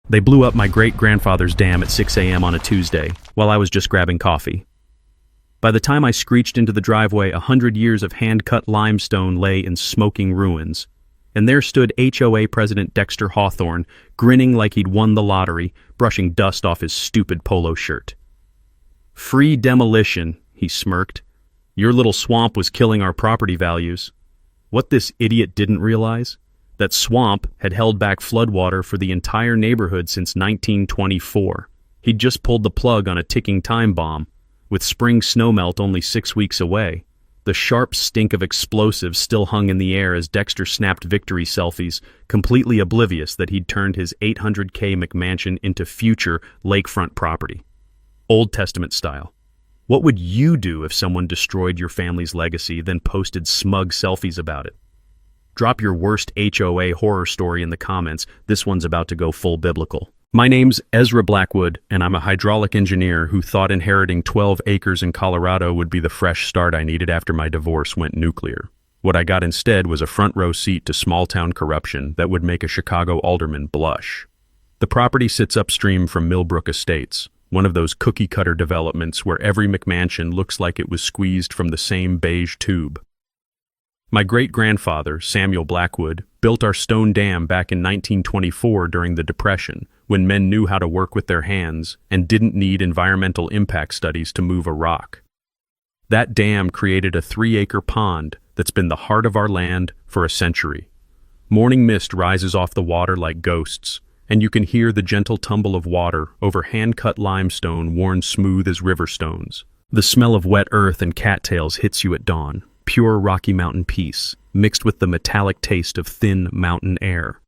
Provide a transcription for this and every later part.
They blew up my great-grandfather's dam at 6 a.m. on a Tuesday, while I was just grabbing coffee. By the time I screeched into the driveway, 100 years of hand-cut limestone lay in smoking ruins, and there stood HOA President Dexter Hawthorne, grinning like he'd won the lottery, brushing dust off his stupid polo shirt. "Free demolition," he smirked. "Your little swamp was killing our property values." What this idiot didn't realize? That swamp had held back floodwater for the entire neighborhood since 1924. He'd just pulled the plug on a ticking time bomb. With spring snowmelt only 6 weeks away, the sharp stink of explosives still hung in the air as Dexter snapped victory selfies, completely oblivious that he'd turned his 800K McMansion into future lakefront property. Old Testament style. What would you do if someone destroyed your family's legacy, then posted smug selfies about it? Drop your worst HOA horror story in the comments. This one's about to go full biblical. My name's Ezra Blackwood, and I'm a hydraulic engineer who thought inheriting 12 acres in Colorado would be the fresh start I needed after my divorce went nuclear. What I got instead was a front-row seat to small-town corruption that would make a Chicago alderman blush. The property sits upstream from Millbrook Estates, one of those cookie-cutter developments where every McMansion looks like it was squeezed from the same beige tube. My great-grandfather, Samuel Blackwood, built our stone dam back in 1924 during the Depression, when men knew how to work with their hands and didn't need environmental impact studies to move a rock. That dam created a 3-acre pond that's been the heart of our land for a century. Morning mist rises off the water like ghosts, and you can hear the gentle tumble of water over hand-cut limestone worn smooth as river stones. The smell of wet earth and cattails hits you at dawn. Pure Rocky Mountain peace, mixed with the metallic taste of thin mountain air.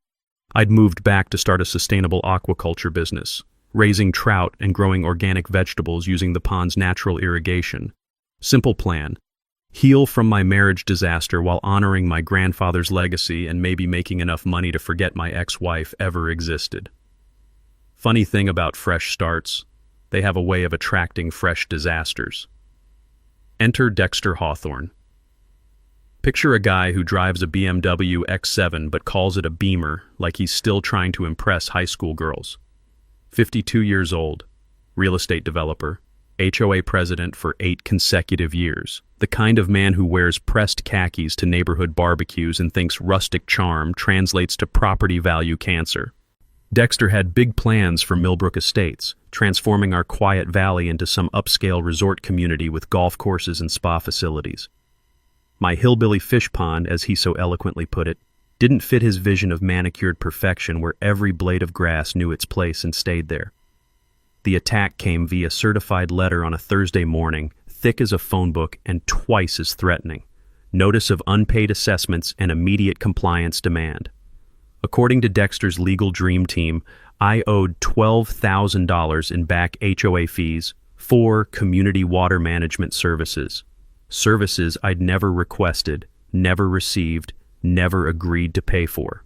I'd moved back to start a sustainable aquaculture business, raising trout and growing organic vegetables using the pond's natural irrigation. Simple plan: heal from my marriage disaster while honoring my grandfather's legacy and maybe making enough money to forget my ex-wife ever existed. Funny thing about fresh starts, they have a way of attracting fresh disasters. Enter Dexter Hawthorne. Picture a guy who drives a BMW X7 but calls it a Beamer, like he's still trying to impress high school girls. 52 years old, real estate developer, HOA president for 8 consecutive years, the kind of man who wears pressed khakis to neighborhood barbecues and thinks rustic charm translates to property value cancer. Dexter had big plans for Millbrook Estates, transforming our quiet valley into some upscale resort community with golf courses and spa facilities. My hillbilly fish pond, as he so eloquently put it, didn't fit his vision of manicured perfection where every blade of grass knew its place and stayed there. The attack came via certified letter on a Thursday morning, thick as a phone book and twice as threatening. Notice of unpaid assessments and immediate compliance demand. According to Dexter's legal dream team, I owed $12,000 in back HOA fees for community water management services. Services I'd never requested, never received, never agreed to pay for.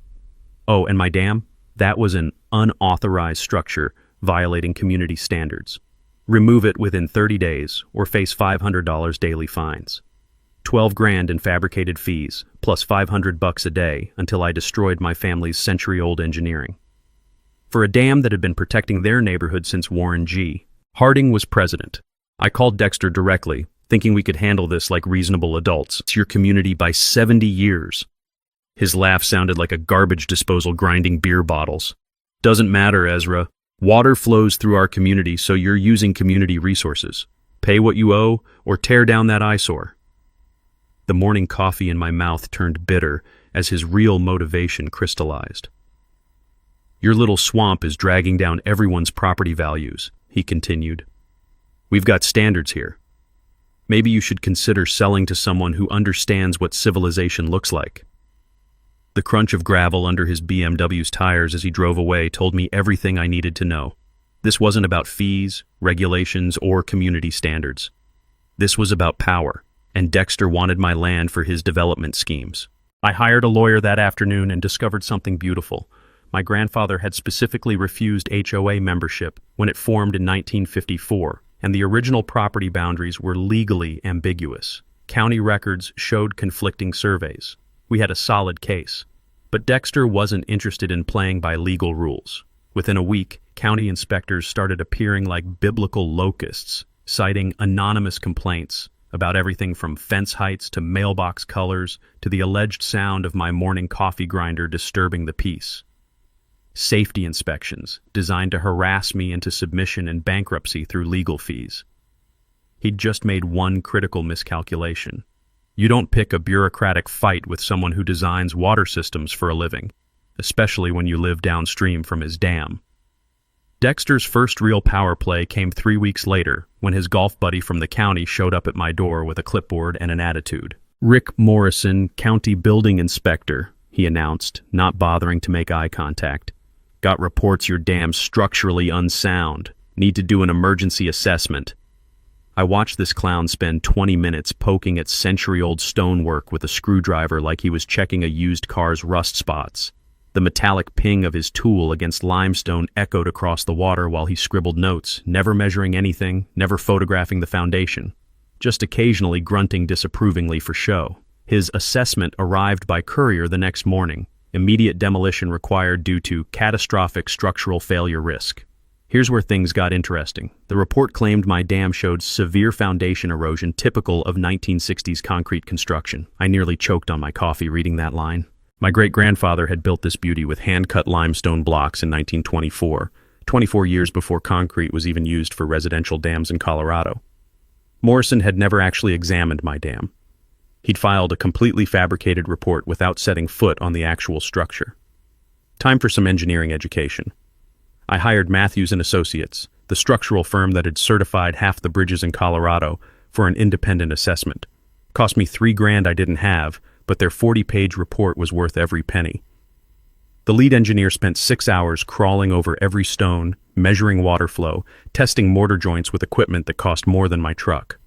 Oh, and my dam? That was an unauthorized structure violating community standards. Remove it within 30 days or face $500 daily fines. 12 grand in fabricated fees, plus $500 a day until I destroyed my family's century-old engineering. For a dam that had been protecting their neighborhood since Warren G. Harding was president. I called Dexter directly, thinking we could handle this like reasonable adults. It's your community by 70 years. His laugh sounded like a garbage disposal grinding beer bottles. Doesn't matter, Ezra. Water flows through our community, so you're using community resources. Pay what you owe, or tear down that eyesore. The morning coffee in my mouth turned bitter as his real motivation crystallized. Your little swamp is dragging down everyone's property values, he continued. We've got standards here. Maybe you should consider selling to someone who understands what civilization looks like. The crunch of gravel under his BMW's tires as he drove away told me everything I needed to know. This wasn't about fees, regulations, or community standards. This was about power, and Dexter wanted my land for his development schemes. I hired a lawyer that afternoon and discovered something beautiful. My grandfather had specifically refused HOA membership when it formed in 1954. And the original property boundaries were legally ambiguous. County records showed conflicting surveys. We had a solid case. But Dexter wasn't interested in playing by legal rules. Within a week, county inspectors started appearing like biblical locusts, citing anonymous complaints about everything from fence heights to mailbox colors to the alleged sound of my morning coffee grinder disturbing the peace. Safety inspections designed to harass me into submission and bankruptcy through legal fees. He'd just made one critical miscalculation. You don't pick a bureaucratic fight with someone who designs water systems for a living, especially when you live downstream from his dam. Dexter's first real power play came 3 weeks later when his golf buddy from the county showed up at my door with a clipboard and an attitude. "Rick Morrison, county building inspector," he announced, not bothering to make eye contact. "Got reports your dam's structurally unsound. Need to do an emergency assessment." I watched this clown spend 20 minutes poking at century-old stonework with a screwdriver like he was checking a used car's rust spots. The metallic ping of his tool against limestone echoed across the water while he scribbled notes, never measuring anything, never photographing the foundation, just occasionally grunting disapprovingly for show. His assessment arrived by courier the next morning. Immediate demolition required due to catastrophic structural failure risk. Here's where things got interesting. The report claimed my dam showed severe foundation erosion typical of 1960s concrete construction. I nearly choked on my coffee reading that line. My great-grandfather had built this beauty with hand-cut limestone blocks in 1924, 24 years before concrete was even used for residential dams in Colorado. Morrison had never actually examined my dam. He'd filed a completely fabricated report without setting foot on the actual structure. Time for some engineering education. I hired Matthews & Associates, the structural firm that had certified half the bridges in Colorado, for an independent assessment. Cost me $3,000 I didn't have, but their 40-page report was worth every penny. The lead engineer spent 6 hours crawling over every stone, measuring water flow, testing mortar joints with equipment that cost more than my truck.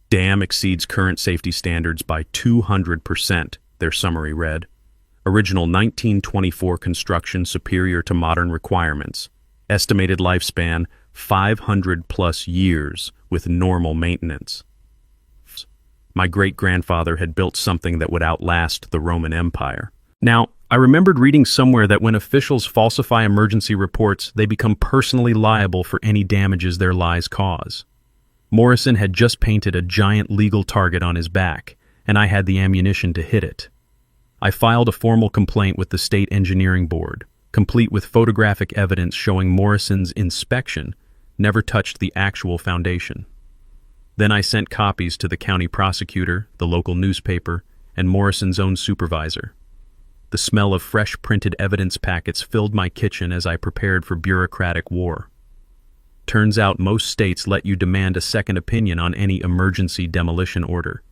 "Dam exceeds current safety standards by 200%, their summary read. Original 1924 construction superior to modern requirements. Estimated lifespan 500+ years with normal maintenance." My great-grandfather had built something that would outlast the Roman Empire. Now, I remembered reading somewhere that when officials falsify emergency reports, they become personally liable for any damages their lies cause. Morrison had just painted a giant legal target on his back, and I had the ammunition to hit it. I filed a formal complaint with the State Engineering Board, complete with photographic evidence showing Morrison's inspection never touched the actual foundation. Then I sent copies to the county prosecutor, the local newspaper, and Morrison's own supervisor. The smell of fresh printed evidence packets filled my kitchen as I prepared for bureaucratic war. Turns out most states let you demand a second opinion on any emergency demolition order.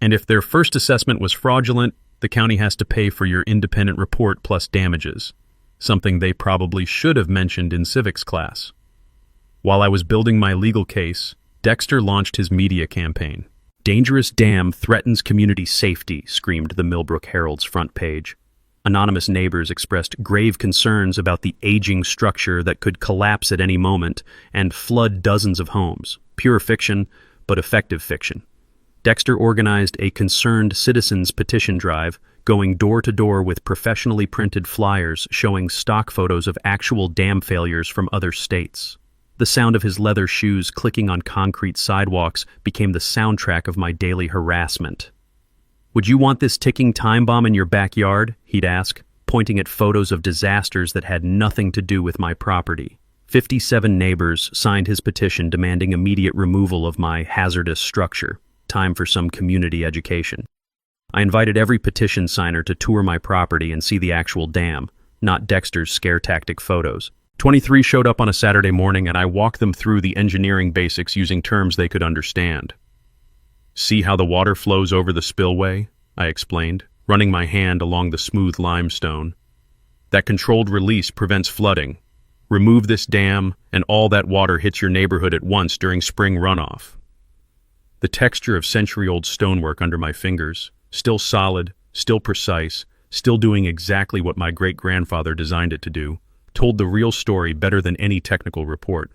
And if their first assessment was fraudulent, the county has to pay for your independent report plus damages, something they probably should have mentioned in civics class. While I was building my legal case, Dexter launched his media campaign. "Dangerous dam threatens community safety," screamed the Millbrook Herald's front page. Anonymous neighbors expressed grave concerns about the aging structure that could collapse at any moment and flood dozens of homes. Pure fiction, but effective fiction. Dexter organized a concerned citizens petition drive, going door to door with professionally printed flyers showing stock photos of actual dam failures from other states. The sound of his leather shoes clicking on concrete sidewalks became the soundtrack of my daily harassment. "Would you want this ticking time bomb in your backyard?" he'd ask, pointing at photos of disasters that had nothing to do with my property. 57 neighbors signed his petition demanding immediate removal of my hazardous structure. Time for some community education. I invited every petition signer to tour my property and see the actual dam, not Dexter's scare tactic photos. 23 showed up on a Saturday morning, and I walked them through the engineering basics using terms they could understand. "See how the water flows over the spillway?" I explained, running my hand along the smooth limestone. "That controlled release prevents flooding. Remove this dam, and all that water hits your neighborhood at once during spring runoff." The texture of century-old stonework under my fingers, still solid, still precise, still doing exactly what my great-grandfather designed it to do, told the real story better than any technical report.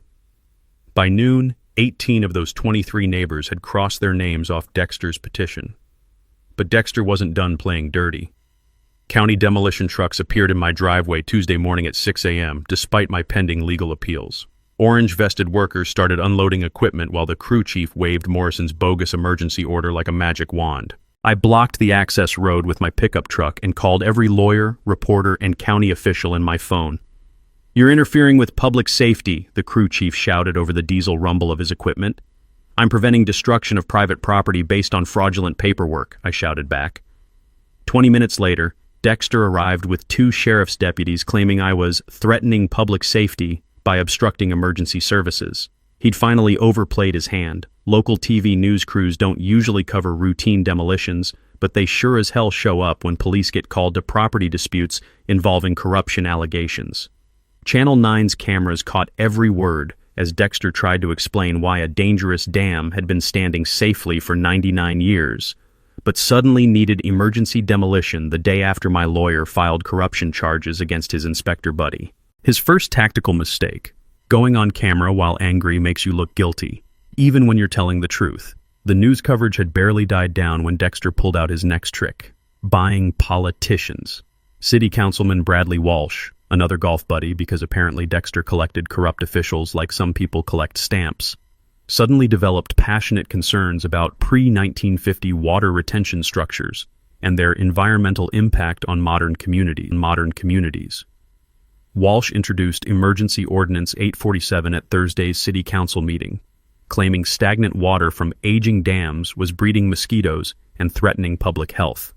By noon, 18 of those 23 neighbors had crossed their names off Dexter's petition. But Dexter wasn't done playing dirty. County demolition trucks appeared in my driveway Tuesday morning at 6 a.m., despite my pending legal appeals. Orange-vested workers started unloading equipment while the crew chief waved Morrison's bogus emergency order like a magic wand. I blocked the access road with my pickup truck and called every lawyer, reporter, and county official in my phone. "You're interfering with public safety," the crew chief shouted over the diesel rumble of his equipment. "I'm preventing destruction of private property based on fraudulent paperwork," I shouted back. 20 minutes later, Dexter arrived with 2 sheriff's deputies claiming I was threatening public safety by obstructing emergency services. He'd finally overplayed his hand. Local TV news crews don't usually cover routine demolitions, but they sure as hell show up when police get called to property disputes involving corruption allegations. Channel 9's cameras caught every word as Dexter tried to explain why a dangerous dam had been standing safely for 99 years, but suddenly needed emergency demolition the day after my lawyer filed corruption charges against his inspector buddy. His first tactical mistake: going on camera while angry makes you look guilty, even when you're telling the truth. The news coverage had barely died down when Dexter pulled out his next trick: buying politicians. City Councilman Bradley Walsh, another golf buddy because apparently Dexter collected corrupt officials like some people collect stamps, suddenly developed passionate concerns about pre-1950 water retention structures and their environmental impact on modern communities. Walsh introduced Emergency Ordinance 847 at Thursday's City Council meeting, claiming stagnant water from aging dams was breeding mosquitoes and threatening public health.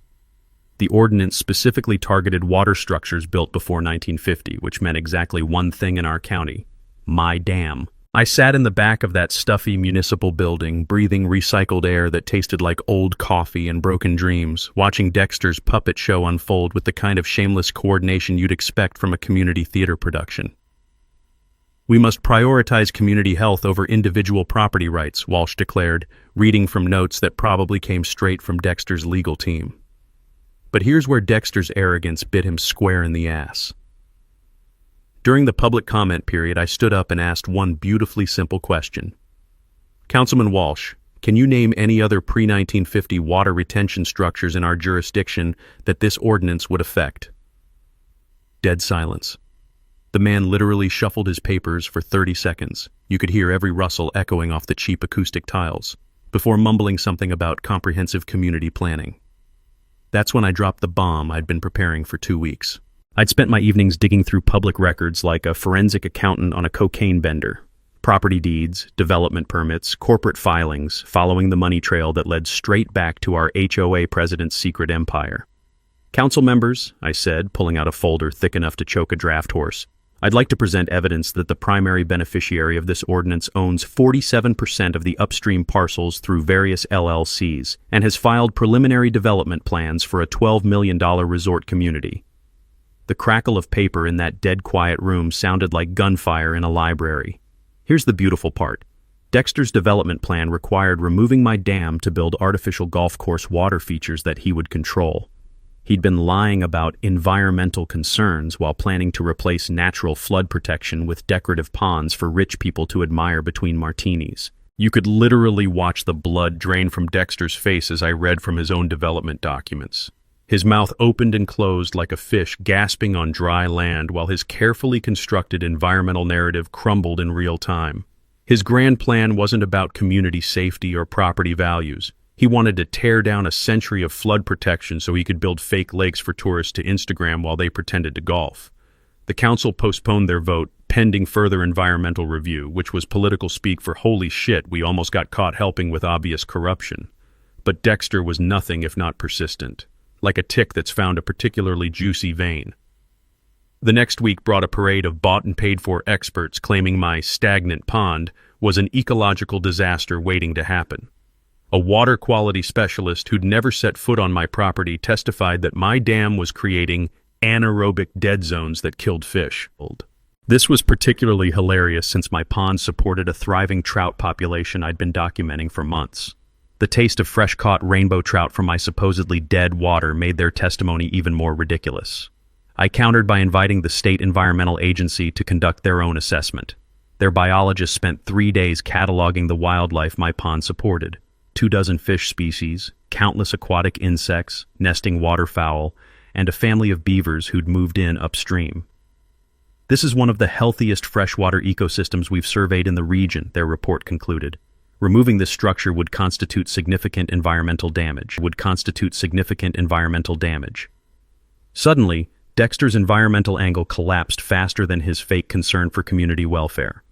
The ordinance specifically targeted water structures built before 1950, which meant exactly one thing in our county: my dam. I sat in the back of that stuffy municipal building, breathing recycled air that tasted like old coffee and broken dreams, watching Dexter's puppet show unfold with the kind of shameless coordination you'd expect from a community theater production. "We must prioritize community health over individual property rights," Walsh declared, reading from notes that probably came straight from Dexter's legal team. But here's where Dexter's arrogance bit him square in the ass. During the public comment period, I stood up and asked one beautifully simple question. "Councilman Walsh, can you name any other pre-1950 water retention structures in our jurisdiction that this ordinance would affect?" Dead silence. The man literally shuffled his papers for 30 seconds. You could hear every rustle echoing off the cheap acoustic tiles, before mumbling something about comprehensive community planning. That's when I dropped the bomb I'd been preparing for 2 weeks. I'd spent my evenings digging through public records like a forensic accountant on a cocaine bender. Property deeds, development permits, corporate filings, following the money trail that led straight back to our HOA president's secret empire. "Council members," I said, pulling out a folder thick enough to choke a draft horse, "I'd like to present evidence that the primary beneficiary of this ordinance owns 47% of the upstream parcels through various LLCs and has filed preliminary development plans for a $12 million resort community." The crackle of paper in that dead quiet room sounded like gunfire in a library. Here's the beautiful part. Dexter's development plan required removing my dam to build artificial golf course water features that he would control. He'd been lying about environmental concerns while planning to replace natural flood protection with decorative ponds for rich people to admire between martinis. You could literally watch the blood drain from Dexter's face as I read from his own development documents. His mouth opened and closed like a fish gasping on dry land while his carefully constructed environmental narrative crumbled in real time. His grand plan wasn't about community safety or property values. He wanted to tear down a century of flood protection so he could build fake lakes for tourists to Instagram while they pretended to golf. The council postponed their vote, pending further environmental review, which was political speak for "holy shit, we almost got caught helping with obvious corruption." But Dexter was nothing if not persistent, like a tick that's found a particularly juicy vein. The next week brought a parade of bought and paid for experts claiming my stagnant pond was an ecological disaster waiting to happen. A water quality specialist who'd never set foot on my property testified that my dam was creating anaerobic dead zones that killed fish. This was particularly hilarious since my pond supported a thriving trout population I'd been documenting for months. The taste of fresh-caught rainbow trout from my supposedly dead water made their testimony even more ridiculous. I countered by inviting the state environmental agency to conduct their own assessment. Their biologists spent 3 days cataloging the wildlife my pond supported: 24 fish species, countless aquatic insects, nesting waterfowl, and a family of beavers who'd moved in upstream. This is one of the healthiest freshwater ecosystems we've surveyed in the region, their report concluded. Removing this structure would constitute significant environmental damage. Suddenly, Dexter's environmental angle collapsed faster than his fake concern for community welfare.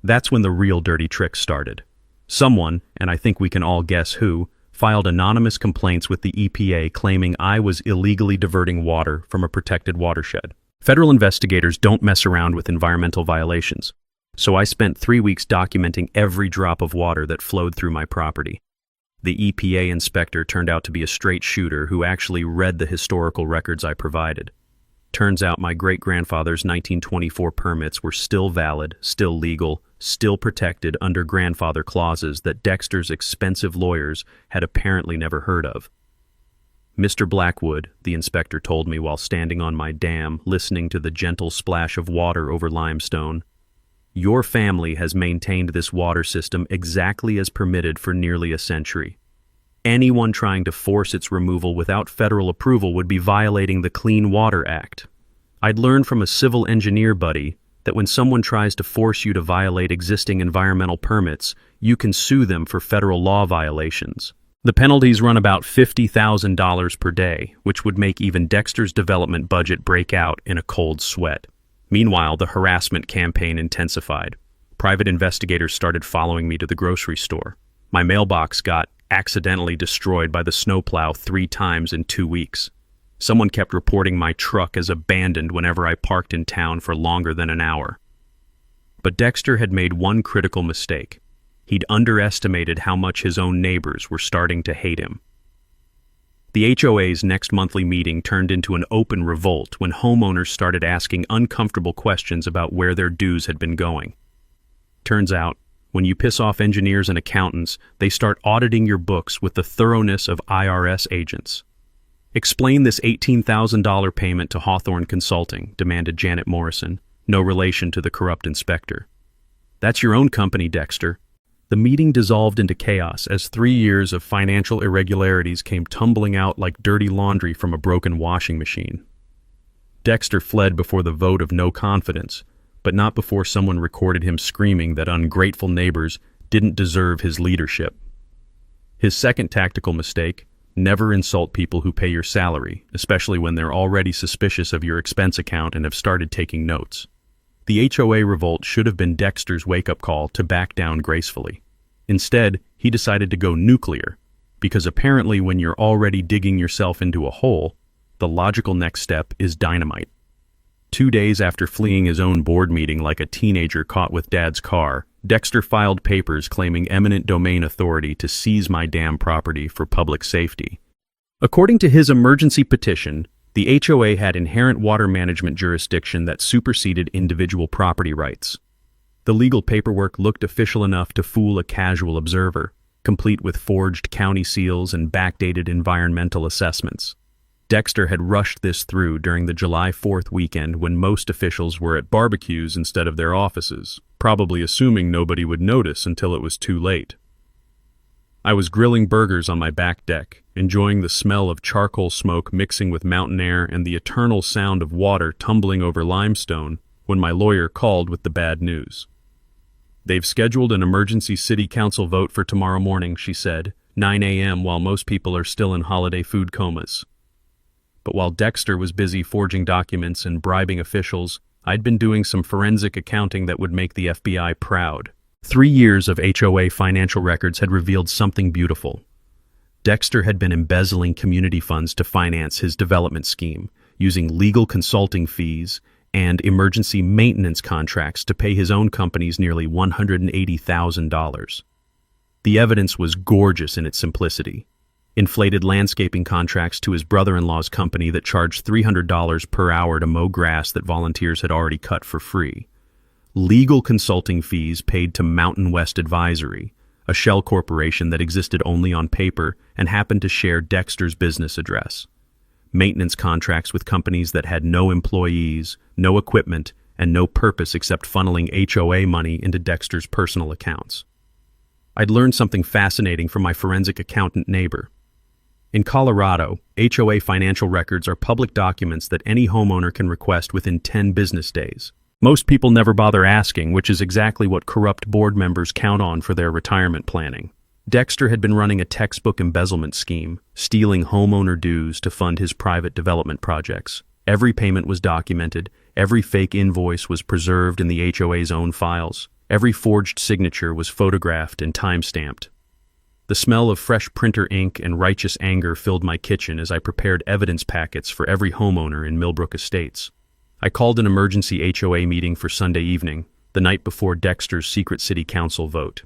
That's when the real dirty tricks started. Someone, and I think we can all guess who, filed anonymous complaints with the EPA claiming I was illegally diverting water from a protected watershed. Federal investigators don't mess around with environmental violations, so I spent 3 weeks documenting every drop of water that flowed through my property. The EPA inspector turned out to be a straight shooter who actually read the historical records I provided. Turns out my great-grandfather's 1924 permits were still valid, still legal, still protected under grandfather clauses that Dexter's expensive lawyers had apparently never heard of. Mr. Blackwood, the inspector told me while standing on my dam listening to the gentle splash of water over limestone, your family has maintained this water system exactly as permitted for nearly a century. Anyone trying to force its removal without federal approval would be violating the Clean Water Act. I'd learned from a civil engineer buddy that when someone tries to force you to violate existing environmental permits, you can sue them for federal law violations. The penalties run about $50,000 per day, which would make even Dexter's development budget break out in a cold sweat. Meanwhile, the harassment campaign intensified. Private investigators started following me to the grocery store. My mailbox got accidentally destroyed by the snowplow 3 times in 2 weeks. Someone kept reporting my truck as abandoned whenever I parked in town for longer than an hour. But Dexter had made one critical mistake. He'd underestimated how much his own neighbors were starting to hate him. The HOA's next monthly meeting turned into an open revolt when homeowners started asking uncomfortable questions about where their dues had been going. Turns out, when you piss off engineers and accountants, they start auditing your books with the thoroughness of IRS agents. Explain this $18,000 payment to Hawthorne Consulting, demanded Janet Morrison, no relation to the corrupt inspector. That's your own company, Dexter. The meeting dissolved into chaos as 3 years of financial irregularities came tumbling out like dirty laundry from a broken washing machine. Dexter fled before the vote of no confidence, but not before someone recorded him screaming that ungrateful neighbors didn't deserve his leadership. His second tactical mistake: never insult people who pay your salary, especially when they're already suspicious of your expense account and have started taking notes. The HOA revolt should have been Dexter's wake-up call to back down gracefully. Instead, he decided to go nuclear, because apparently when you're already digging yourself into a hole, the logical next step is dynamite. 2 days after fleeing his own board meeting like a teenager caught with Dad's car, Dexter filed papers claiming eminent domain authority to seize my dam property for public safety. According to his emergency petition, the HOA had inherent water management jurisdiction that superseded individual property rights. The legal paperwork looked official enough to fool a casual observer, complete with forged county seals and backdated environmental assessments. Dexter had rushed this through during the July 4th weekend when most officials were at barbecues instead of their offices, probably assuming nobody would notice until it was too late. I was grilling burgers on my back deck, enjoying the smell of charcoal smoke mixing with mountain air and the eternal sound of water tumbling over limestone, when my lawyer called with the bad news. They've scheduled an emergency city council vote for tomorrow morning, she said, 9 a.m. while most people are still in holiday food comas. But while Dexter was busy forging documents and bribing officials, I'd been doing some forensic accounting that would make the FBI proud. 3 years of HOA financial records had revealed something beautiful. Dexter had been embezzling community funds to finance his development scheme, using legal consulting fees and emergency maintenance contracts to pay his own companies nearly $180,000. The evidence was gorgeous in its simplicity. Inflated landscaping contracts to his brother-in-law's company that charged $300 per hour to mow grass that volunteers had already cut for free. Legal consulting fees paid to Mountain West Advisory, a shell corporation that existed only on paper and happened to share Dexter's business address. Maintenance contracts with companies that had no employees, no equipment, and no purpose except funneling HOA money into Dexter's personal accounts. I'd learned something fascinating from my forensic accountant neighbor. In Colorado, HOA financial records are public documents that any homeowner can request within 10 business days. Most people never bother asking, which is exactly what corrupt board members count on for their retirement planning. Dexter had been running a textbook embezzlement scheme, stealing homeowner dues to fund his private development projects. Every payment was documented, every fake invoice was preserved in the HOA's own files, every forged signature was photographed and time-stamped. The smell of fresh printer ink and righteous anger filled my kitchen as I prepared evidence packets for every homeowner in Millbrook Estates. I called an emergency HOA meeting for Sunday evening, the night before Dexter's secret city council vote.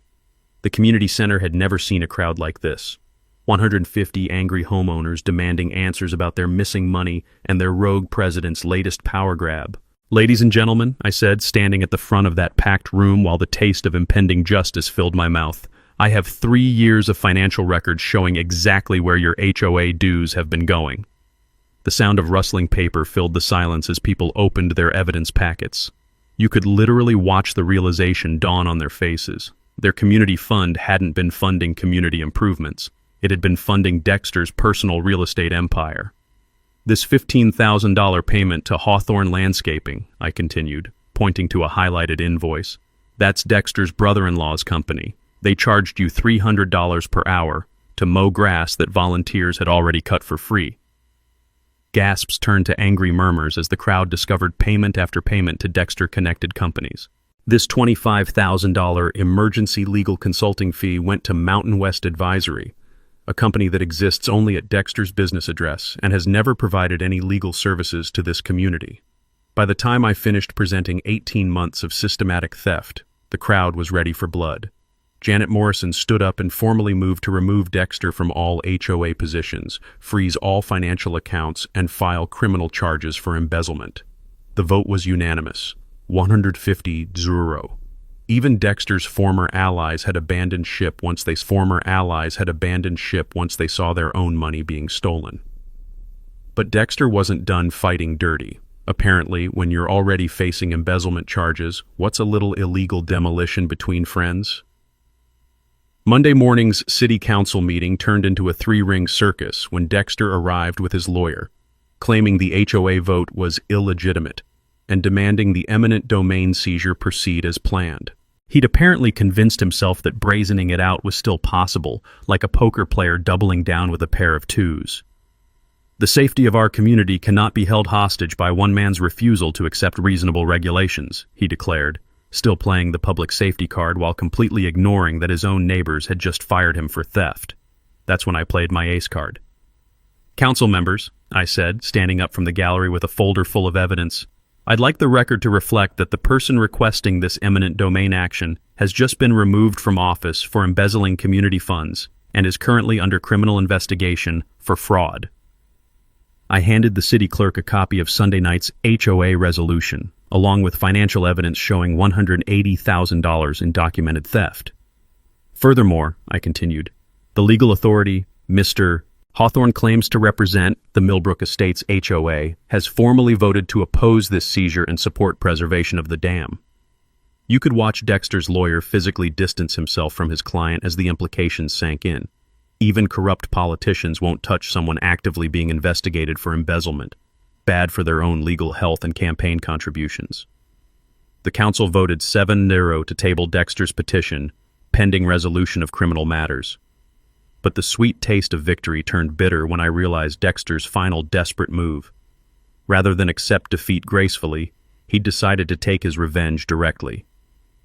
The community center had never seen a crowd like this. 150 angry homeowners demanding answers about their missing money and their rogue president's latest power grab. "Ladies and gentlemen," I said, standing at the front of that packed room while the taste of impending justice filled my mouth, "I have 3 years of financial records showing exactly where your HOA dues have been going." The sound of rustling paper filled the silence as people opened their evidence packets. You could literally watch the realization dawn on their faces. Their community fund hadn't been funding community improvements. It had been funding Dexter's personal real estate empire. "This $15,000 payment to Hawthorne Landscaping," I continued, pointing to a highlighted invoice, "that's Dexter's brother-in-law's company. They charged you $300 per hour to mow grass that volunteers had already cut for free." Gasps turned to angry murmurs as the crowd discovered payment after payment to Dexter-connected companies. This $25,000 emergency legal consulting fee went to Mountain West Advisory, a company that exists only at Dexter's business address and has never provided any legal services to this community. By the time I finished presenting 18 months of systematic theft, the crowd was ready for blood. Janet Morrison stood up and formally moved to remove Dexter from all HOA positions, freeze all financial accounts, and file criminal charges for embezzlement. The vote was unanimous, 150-0. Even Dexter's former allies had abandoned ship once they saw their own money being stolen. But Dexter wasn't done fighting dirty. Apparently, when you're already facing embezzlement charges, what's a little illegal demolition between friends? Monday morning's city council meeting turned into a 3-ring circus when Dexter arrived with his lawyer, claiming the HOA vote was illegitimate and demanding the eminent domain seizure proceed as planned. He'd apparently convinced himself that brazening it out was still possible, like a poker player doubling down with a pair of 2s. "The safety of our community cannot be held hostage by one man's refusal to accept reasonable regulations," he declared, still playing the public safety card while completely ignoring that his own neighbors had just fired him for theft. That's when I played my ace card. "Council members," I said, standing up from the gallery with a folder full of evidence, "I'd like the record to reflect that the person requesting this eminent domain action has just been removed from office for embezzling community funds and is currently under criminal investigation for fraud." I handed the city clerk a copy of Sunday night's HOA resolution, along with financial evidence showing $180,000 in documented theft. "Furthermore," I continued, "the legal authority, Mr. Hawthorne claims to represent the Millbrook Estates HOA, has formally voted to oppose this seizure and support preservation of the dam." You could watch Dexter's lawyer physically distance himself from his client as the implications sank in. Even corrupt politicians won't touch someone actively being investigated for embezzlement. Bad for their own legal health and campaign contributions. The council voted 7-0 to table Dexter's petition, pending resolution of criminal matters. But the sweet taste of victory turned bitter when I realized Dexter's final desperate move. Rather than accept defeat gracefully, he'd decided to take his revenge directly.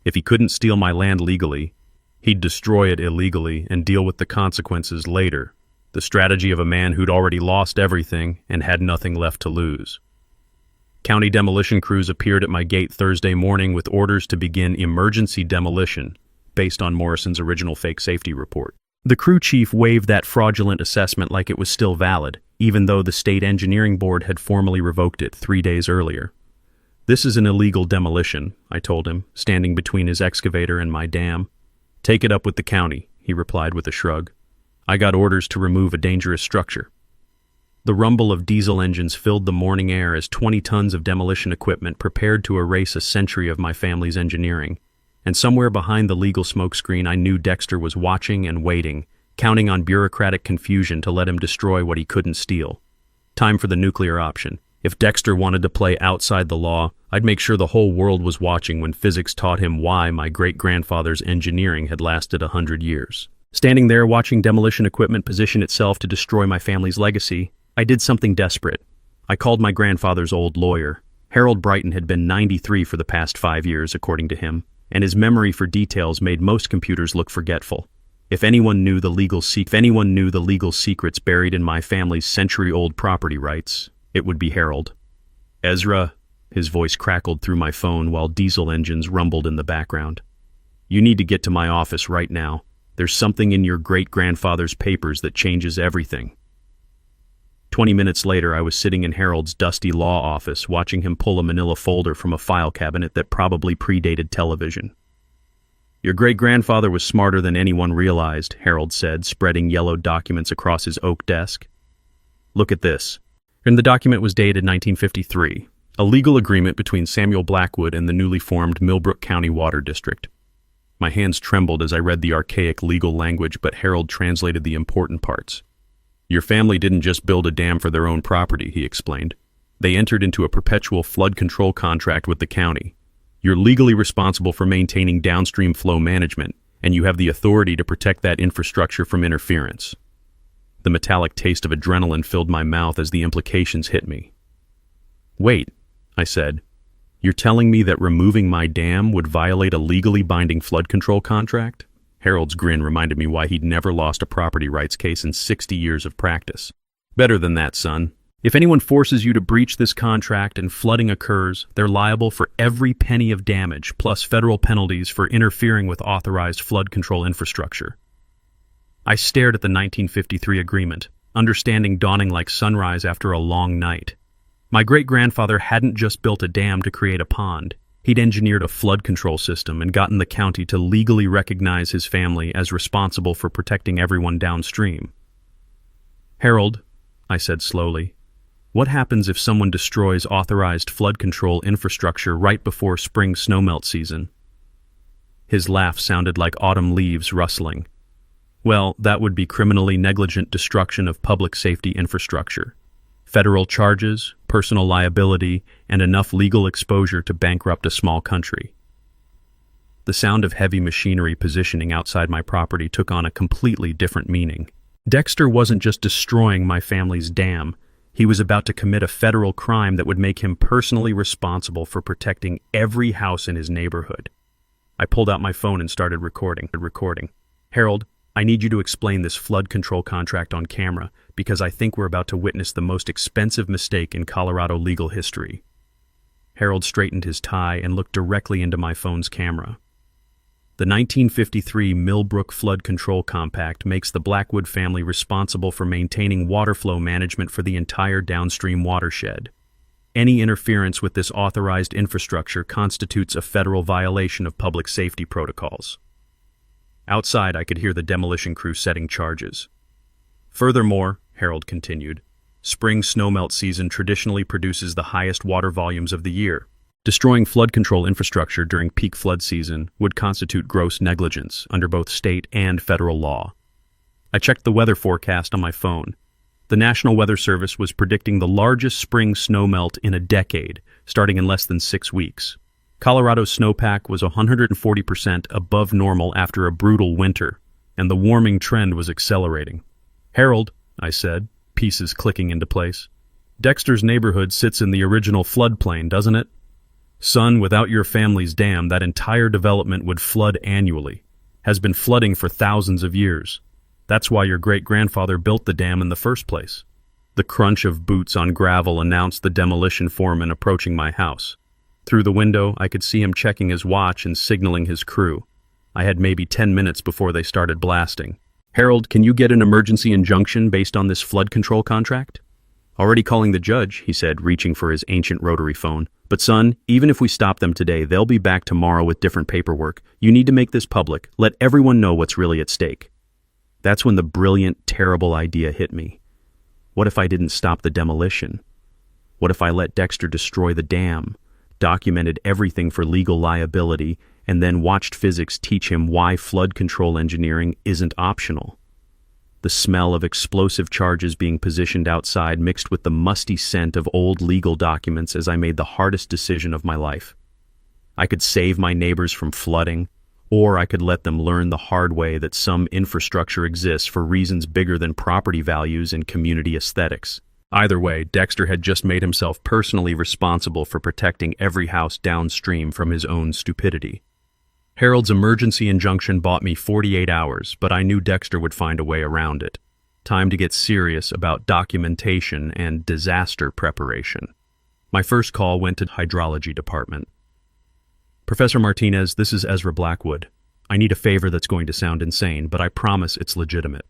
If he couldn't steal my land legally, he'd destroy it illegally and deal with the consequences later. The strategy of a man who'd already lost everything and had nothing left to lose. County demolition crews appeared at my gate Thursday morning with orders to begin emergency demolition, based on Morrison's original fake safety report. The crew chief waived that fraudulent assessment like it was still valid, even though the state engineering board had formally revoked it 3 days earlier. "This is an illegal demolition," I told him, standing between his excavator and my dam. "Take it up with the county," he replied with a shrug. "I got orders to remove a dangerous structure." The rumble of diesel engines filled the morning air as 20 tons of demolition equipment prepared to erase a century of my family's engineering. And somewhere behind the legal smokescreen I knew Dexter was watching and waiting, counting on bureaucratic confusion to let him destroy what he couldn't steal. Time for the nuclear option. If Dexter wanted to play outside the law, I'd make sure the whole world was watching when physics taught him why my great-grandfather's engineering had lasted 100 years. Standing there watching demolition equipment position itself to destroy my family's legacy, I did something desperate. I called my grandfather's old lawyer. Harold Brighton had been 93 for the past 5 years, according to him, and his memory for details made most computers look forgetful. If anyone knew the legal secrets buried in my family's century-old property rights, it would be Harold. Ezra, his voice crackled through my phone while diesel engines rumbled in the background. You need to get to my office right now. There's something in your great-grandfather's papers that changes everything. 20 minutes later, I was sitting in Harold's dusty law office, watching him pull a manila folder from a file cabinet that probably predated television. Your great-grandfather was smarter than anyone realized, Harold said, spreading yellow documents across his oak desk. Look at this. And the document was dated 1953, a legal agreement between Samuel Blackwood and the newly formed Millbrook County Water District. My hands trembled as I read the archaic legal language, but Harold translated the important parts. Your family didn't just build a dam for their own property, he explained. They entered into a perpetual flood control contract with the county. You're legally responsible for maintaining downstream flow management, and you have the authority to protect that infrastructure from interference. The metallic taste of adrenaline filled my mouth as the implications hit me. Wait, I said. You're telling me that removing my dam would violate a legally binding flood control contract? Harold's grin reminded me why he'd never lost a property rights case in 60 years of practice. Better than that, son. If anyone forces you to breach this contract and flooding occurs, they're liable for every penny of damage, plus federal penalties for interfering with authorized flood control infrastructure. I stared at the 1953 agreement, understanding dawning like sunrise after a long night. My great-grandfather hadn't just built a dam to create a pond. He'd engineered a flood control system and gotten the county to legally recognize his family as responsible for protecting everyone downstream. Harold, I said slowly, what happens if someone destroys authorized flood control infrastructure right before spring snowmelt season? His laugh sounded like autumn leaves rustling. Well, that would be criminally negligent destruction of public safety infrastructure. Federal charges, personal liability, and enough legal exposure to bankrupt a small country. The sound of heavy machinery positioning outside my property took on a completely different meaning. Dexter wasn't just destroying my family's dam. He was about to commit a federal crime that would make him personally responsible for protecting every house in his neighborhood. I pulled out my phone and started recording. Harold, I need you to explain this flood control contract on camera, because I think we're about to witness the most expensive mistake in Colorado legal history. Harold straightened his tie and looked directly into my phone's camera. The 1953 Millbrook Flood Control Compact makes the Blackwood family responsible for maintaining water flow management for the entire downstream watershed. Any interference with this authorized infrastructure constitutes a federal violation of public safety protocols. Outside, I could hear the demolition crew setting charges. Furthermore, Harold continued, spring snowmelt season traditionally produces the highest water volumes of the year. Destroying flood control infrastructure during peak flood season would constitute gross negligence under both state and federal law. I checked the weather forecast on my phone. The National Weather Service was predicting the largest spring snowmelt in a decade, starting in less than 6 weeks. Colorado's snowpack was 140% above normal after a brutal winter, and the warming trend was accelerating. Harold, I said, pieces clicking into place. Dexter's neighborhood sits in the original floodplain, doesn't it? Son, without your family's dam, that entire development would flood annually. Has been flooding for thousands of years. That's why your great-grandfather built the dam in the first place. The crunch of boots on gravel announced the demolition foreman approaching my house. Through the window, I could see him checking his watch and signaling his crew. I had maybe 10 minutes before they started blasting. Harold, can you get an emergency injunction based on this flood control contract? Already calling the judge, he said, reaching for his ancient rotary phone. But son, even if we stop them today, they'll be back tomorrow with different paperwork. You need to make this public. Let everyone know what's really at stake. That's when the brilliant, terrible idea hit me. What if I didn't stop the demolition? What if I let Dexter destroy the dam, documented everything for legal liability, and then watched physics teach him why flood control engineering isn't optional? the smell of explosive charges being positioned outside mixed with the musty scent of old legal documents as I made the hardest decision of my life. I could save my neighbors from flooding, or I could let them learn the hard way that some infrastructure exists for reasons bigger than property values and community aesthetics. Either way, Dexter had just made himself personally responsible for protecting every house downstream from his own stupidity. Harold's emergency injunction bought me 48 hours, but I knew Dexter would find a way around it. Time to get serious about documentation and disaster preparation. My first call went to the hydrology department. Professor Martinez, this is Ezra Blackwood. I need a favor that's going to sound insane, but I promise it's legitimate.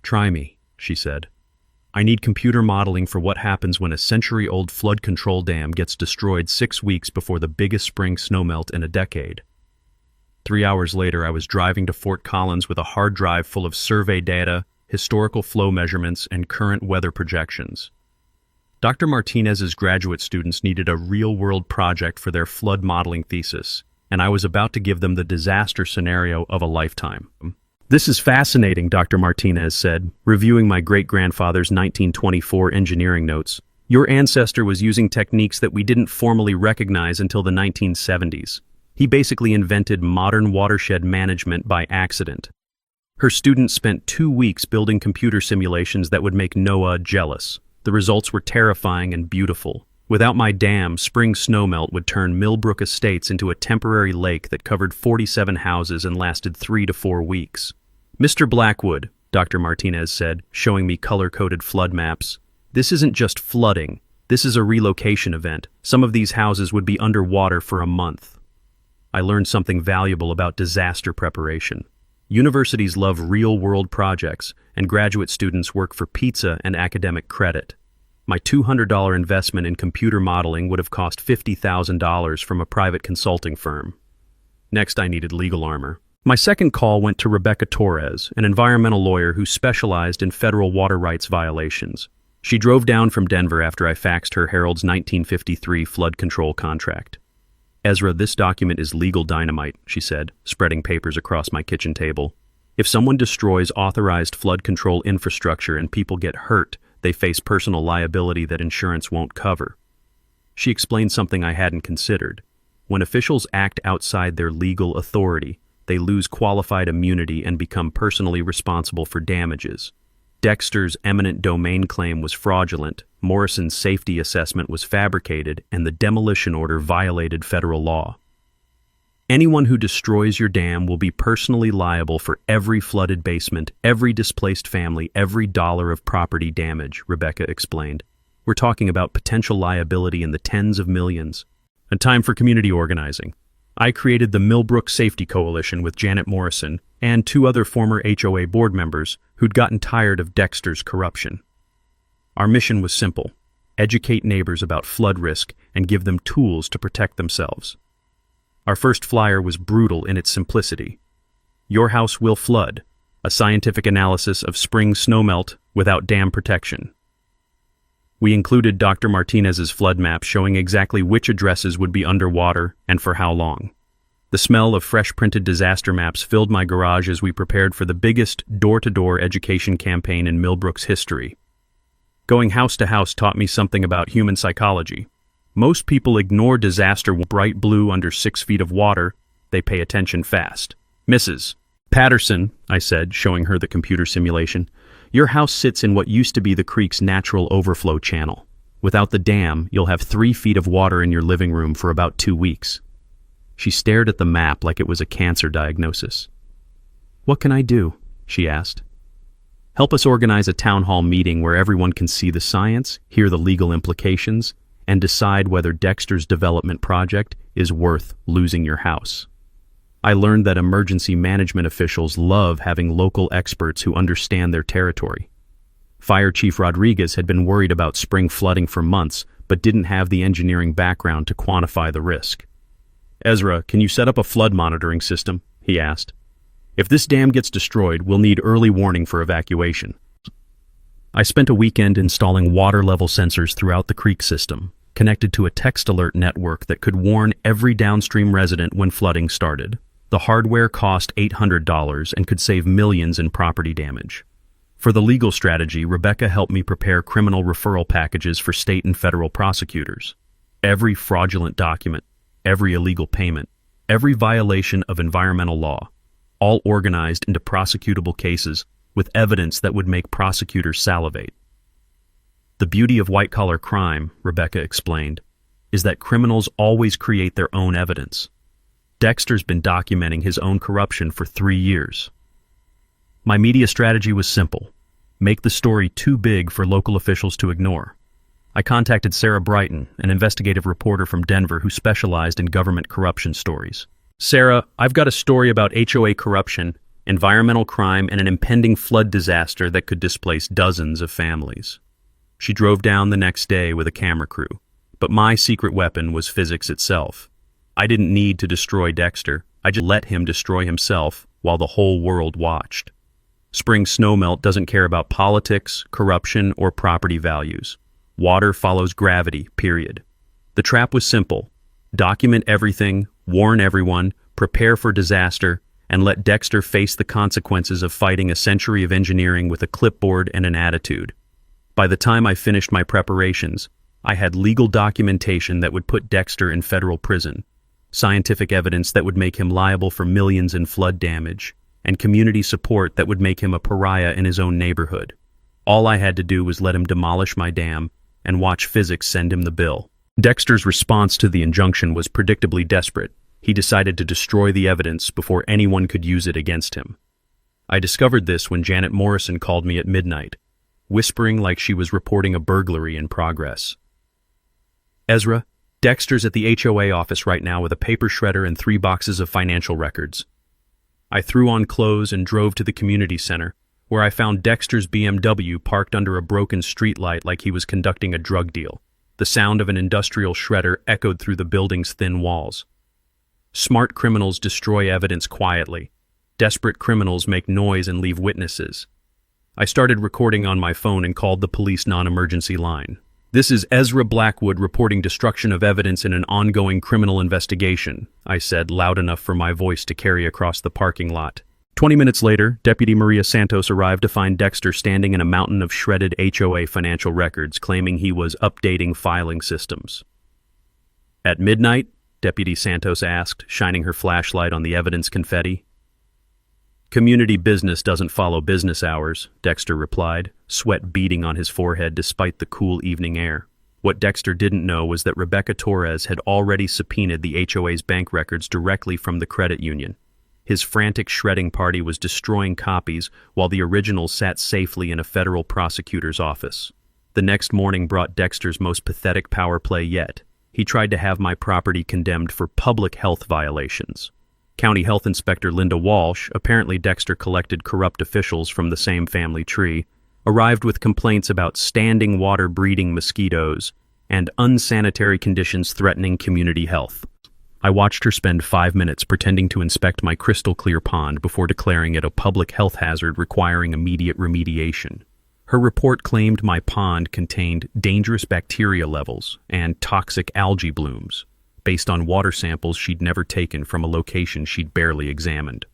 Try me, she said. I need computer modeling for what happens when a century-old flood control dam gets destroyed 6 weeks before the biggest spring snowmelt in a decade. 3 hours later, I was driving to Fort Collins with a hard drive full of survey data, historical flow measurements, and current weather projections. Dr. Martinez's graduate students needed a real-world project for their flood modeling thesis, and I was about to give them the disaster scenario of a lifetime. This is fascinating, Dr. Martinez said, reviewing my great-grandfather's 1924 engineering notes. Your ancestor was using techniques that we didn't formally recognize until the 1970s. He basically invented modern watershed management by accident. Her students spent 2 weeks building computer simulations that would make Noah jealous. The results were terrifying and beautiful. Without my dam, spring snowmelt would turn Millbrook Estates into a temporary lake that covered 47 houses and lasted 3 to 4 weeks. Mr. Blackwood, Dr. Martinez said, showing me color-coded flood maps, this isn't just flooding. This is a relocation event. Some of these houses would be underwater for a month. I learned something valuable about disaster preparation. Universities love real-world projects, and graduate students work for pizza and academic credit. My $200 investment in computer modeling would have cost $50,000 from a private consulting firm. Next, I needed legal armor. My second call went to Rebecca Torres, an environmental lawyer who specialized in federal water rights violations. She drove down from Denver after I faxed her Harold's 1953 flood control contract. Ezra, this document is legal dynamite, she said, spreading papers across my kitchen table. If someone destroys authorized flood control infrastructure and people get hurt, they face personal liability that insurance won't cover. She explained something I hadn't considered. When officials act outside their legal authority, they lose qualified immunity and become personally responsible for damages. Dexter's eminent domain claim was fraudulent, Morrison's safety assessment was fabricated, and the demolition order violated federal law. Anyone who destroys your dam will be personally liable for every flooded basement, every displaced family, every dollar of property damage, Rebecca explained. We're talking about potential liability in the tens of millions. A time for community organizing. I created the Millbrook Safety Coalition with Janet Morrison and 2 other former HOA board members who'd gotten tired of Dexter's corruption. Our mission was simple: educate neighbors about flood risk and give them tools to protect themselves. Our first flyer was brutal in its simplicity. Your house will flood, a scientific analysis of spring snowmelt without dam protection. We included Dr. Martinez's flood map showing exactly which addresses would be underwater and for how long. The smell of fresh printed disaster maps filled my garage as we prepared for the biggest door-to-door education campaign in Millbrook's history. Going house to house taught me something about human psychology. Most people ignore disaster bright blue under 6 feet of water. They pay attention fast. Mrs. Patterson, I said, showing her the computer simulation, your house sits in what used to be the creek's natural overflow channel. Without the dam, you'll have 3 feet of water in your living room for about 2 weeks. She stared at the map like it was a cancer diagnosis. What can I do? She asked. Help us organize a town hall meeting where everyone can see the science, hear the legal implications, and decide whether Dexter's development project is worth losing your house. I learned that emergency management officials love having local experts who understand their territory. Fire Chief Rodriguez had been worried about spring flooding for months, but didn't have the engineering background to quantify the risk. Ezra, can you set up a flood monitoring system? He asked. If this dam gets destroyed, we'll need early warning for evacuation. I spent a weekend installing water level sensors throughout the creek system, connected to a text alert network that could warn every downstream resident when flooding started. The hardware cost $800 and could save millions in property damage. For the legal strategy, Rebecca helped me prepare criminal referral packages for state and federal prosecutors. Every fraudulent document, every illegal payment, every violation of environmental law, all organized into prosecutable cases with evidence that would make prosecutors salivate. The beauty of white-collar crime, Rebecca explained, is that criminals always create their own evidence. Dexter's been documenting his own corruption for 3 years. My media strategy was simple: make the story too big for local officials to ignore. I contacted Sarah Brighton, an investigative reporter from Denver who specialized in government corruption stories. "Sarah, I've got a story about HOA corruption, environmental crime, and an impending flood disaster that could displace dozens of families." She drove down the next day with a camera crew, but my secret weapon was physics itself. I didn't need to destroy Dexter, I just let him destroy himself while the whole world watched. Spring snowmelt doesn't care about politics, corruption, or property values. Water follows gravity, period. The trap was simple: document everything, warn everyone, prepare for disaster, and let Dexter face the consequences of fighting a century of engineering with a clipboard and an attitude. By the time I finished my preparations, I had legal documentation that would put Dexter in federal prison, scientific evidence that would make him liable for millions in flood damage, and community support that would make him a pariah in his own neighborhood. All I had to do was let him demolish my dam and watch physics send him the bill. Dexter's response to the injunction was predictably desperate. He decided to destroy the evidence before anyone could use it against him. I discovered this when Janet Morrison called me at midnight, whispering like she was reporting a burglary in progress. "Ezra, Dexter's at the HOA office right now with a paper shredder and 3 boxes of financial records." I threw on clothes and drove to the community center, where I found Dexter's BMW parked under a broken streetlight like he was conducting a drug deal. The sound of an industrial shredder echoed through the building's thin walls. Smart criminals destroy evidence quietly. Desperate criminals make noise and leave witnesses. I started recording on my phone and called the police non-emergency line. "This is Ezra Blackwood reporting destruction of evidence in an ongoing criminal investigation," I said, loud enough for my voice to carry across the parking lot. 20 minutes later, Deputy Maria Santos arrived to find Dexter standing in a mountain of shredded HOA financial records, claiming he was updating filing systems. "At midnight?" Deputy Santos asked, shining her flashlight on the evidence confetti. "Community business doesn't follow business hours," Dexter replied, sweat beading on his forehead despite the cool evening air. What Dexter didn't know was that Rebecca Torres had already subpoenaed the HOA's bank records directly from the credit union. His frantic shredding party was destroying copies while the originals sat safely in a federal prosecutor's office. The next morning brought Dexter's most pathetic power play yet. He tried to have my property condemned for public health violations. County Health Inspector Linda Walsh, apparently Dexter collected corrupt officials from the same family tree, arrived with complaints about standing water breeding mosquitoes and unsanitary conditions threatening community health. I watched her spend 5 minutes pretending to inspect my crystal-clear pond before declaring it a public health hazard requiring immediate remediation. Her report claimed my pond contained dangerous bacteria levels and toxic algae blooms, based on water samples she'd never taken from a location she'd barely examined.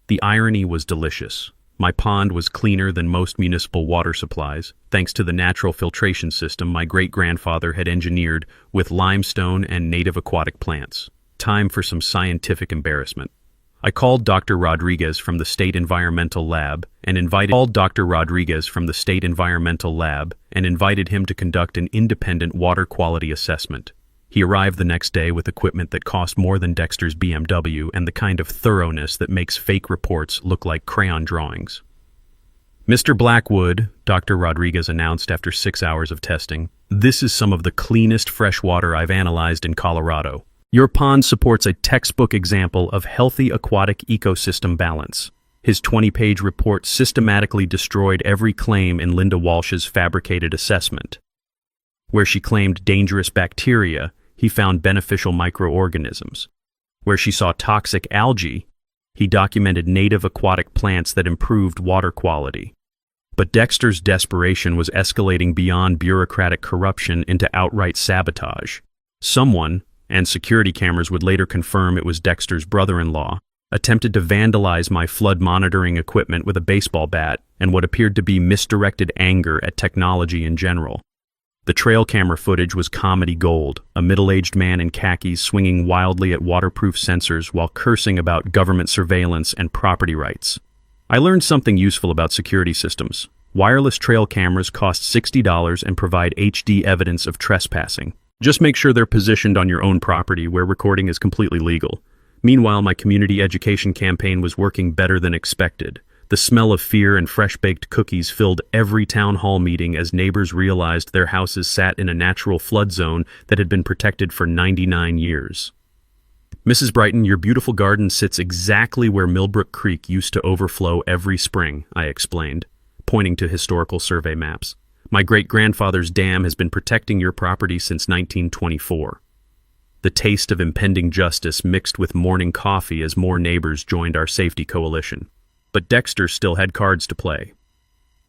The irony was delicious. My pond was cleaner than most municipal water supplies, thanks to the natural filtration system my great-grandfather had engineered with limestone and native aquatic plants. Time for some scientific embarrassment. I called Dr. Rodriguez from the State Environmental Lab and invited him to conduct an independent water quality assessment. He arrived the next day with equipment that cost more than Dexter's BMW and the kind of thoroughness that makes fake reports look like crayon drawings. "Mr. Blackwood," Dr. Rodriguez announced after 6 hours of testing, "this is some of the cleanest fresh water I've analyzed in Colorado. Your pond supports a textbook example of healthy aquatic ecosystem balance." His 20-page report systematically destroyed every claim in Linda Walsh's fabricated assessment. Where she claimed dangerous bacteria, he found beneficial microorganisms. Where she saw toxic algae, he documented native aquatic plants that improved water quality. But Dexter's desperation was escalating beyond bureaucratic corruption into outright sabotage. Someone, and security cameras would later confirm it was Dexter's brother-in-law, attempted to vandalize my flood monitoring equipment with a baseball bat and what appeared to be misdirected anger at technology in general. The trail camera footage was comedy gold, a middle-aged man in khakis swinging wildly at waterproof sensors while cursing about government surveillance and property rights. I learned something useful about security systems. Wireless trail cameras cost $60 and provide HD evidence of trespassing. Just make sure they're positioned on your own property where recording is completely legal. Meanwhile, my community education campaign was working better than expected. The smell of fear and fresh-baked cookies filled every town hall meeting as neighbors realized their houses sat in a natural flood zone that had been protected for 99 years. Mrs. Brighton, your beautiful garden sits exactly where Millbrook Creek used to overflow every spring, I explained, pointing to historical survey maps. My great-grandfather's dam has been protecting your property since 1924. The taste of impending justice mixed with morning coffee as more neighbors joined our safety coalition. But Dexter still had cards to play.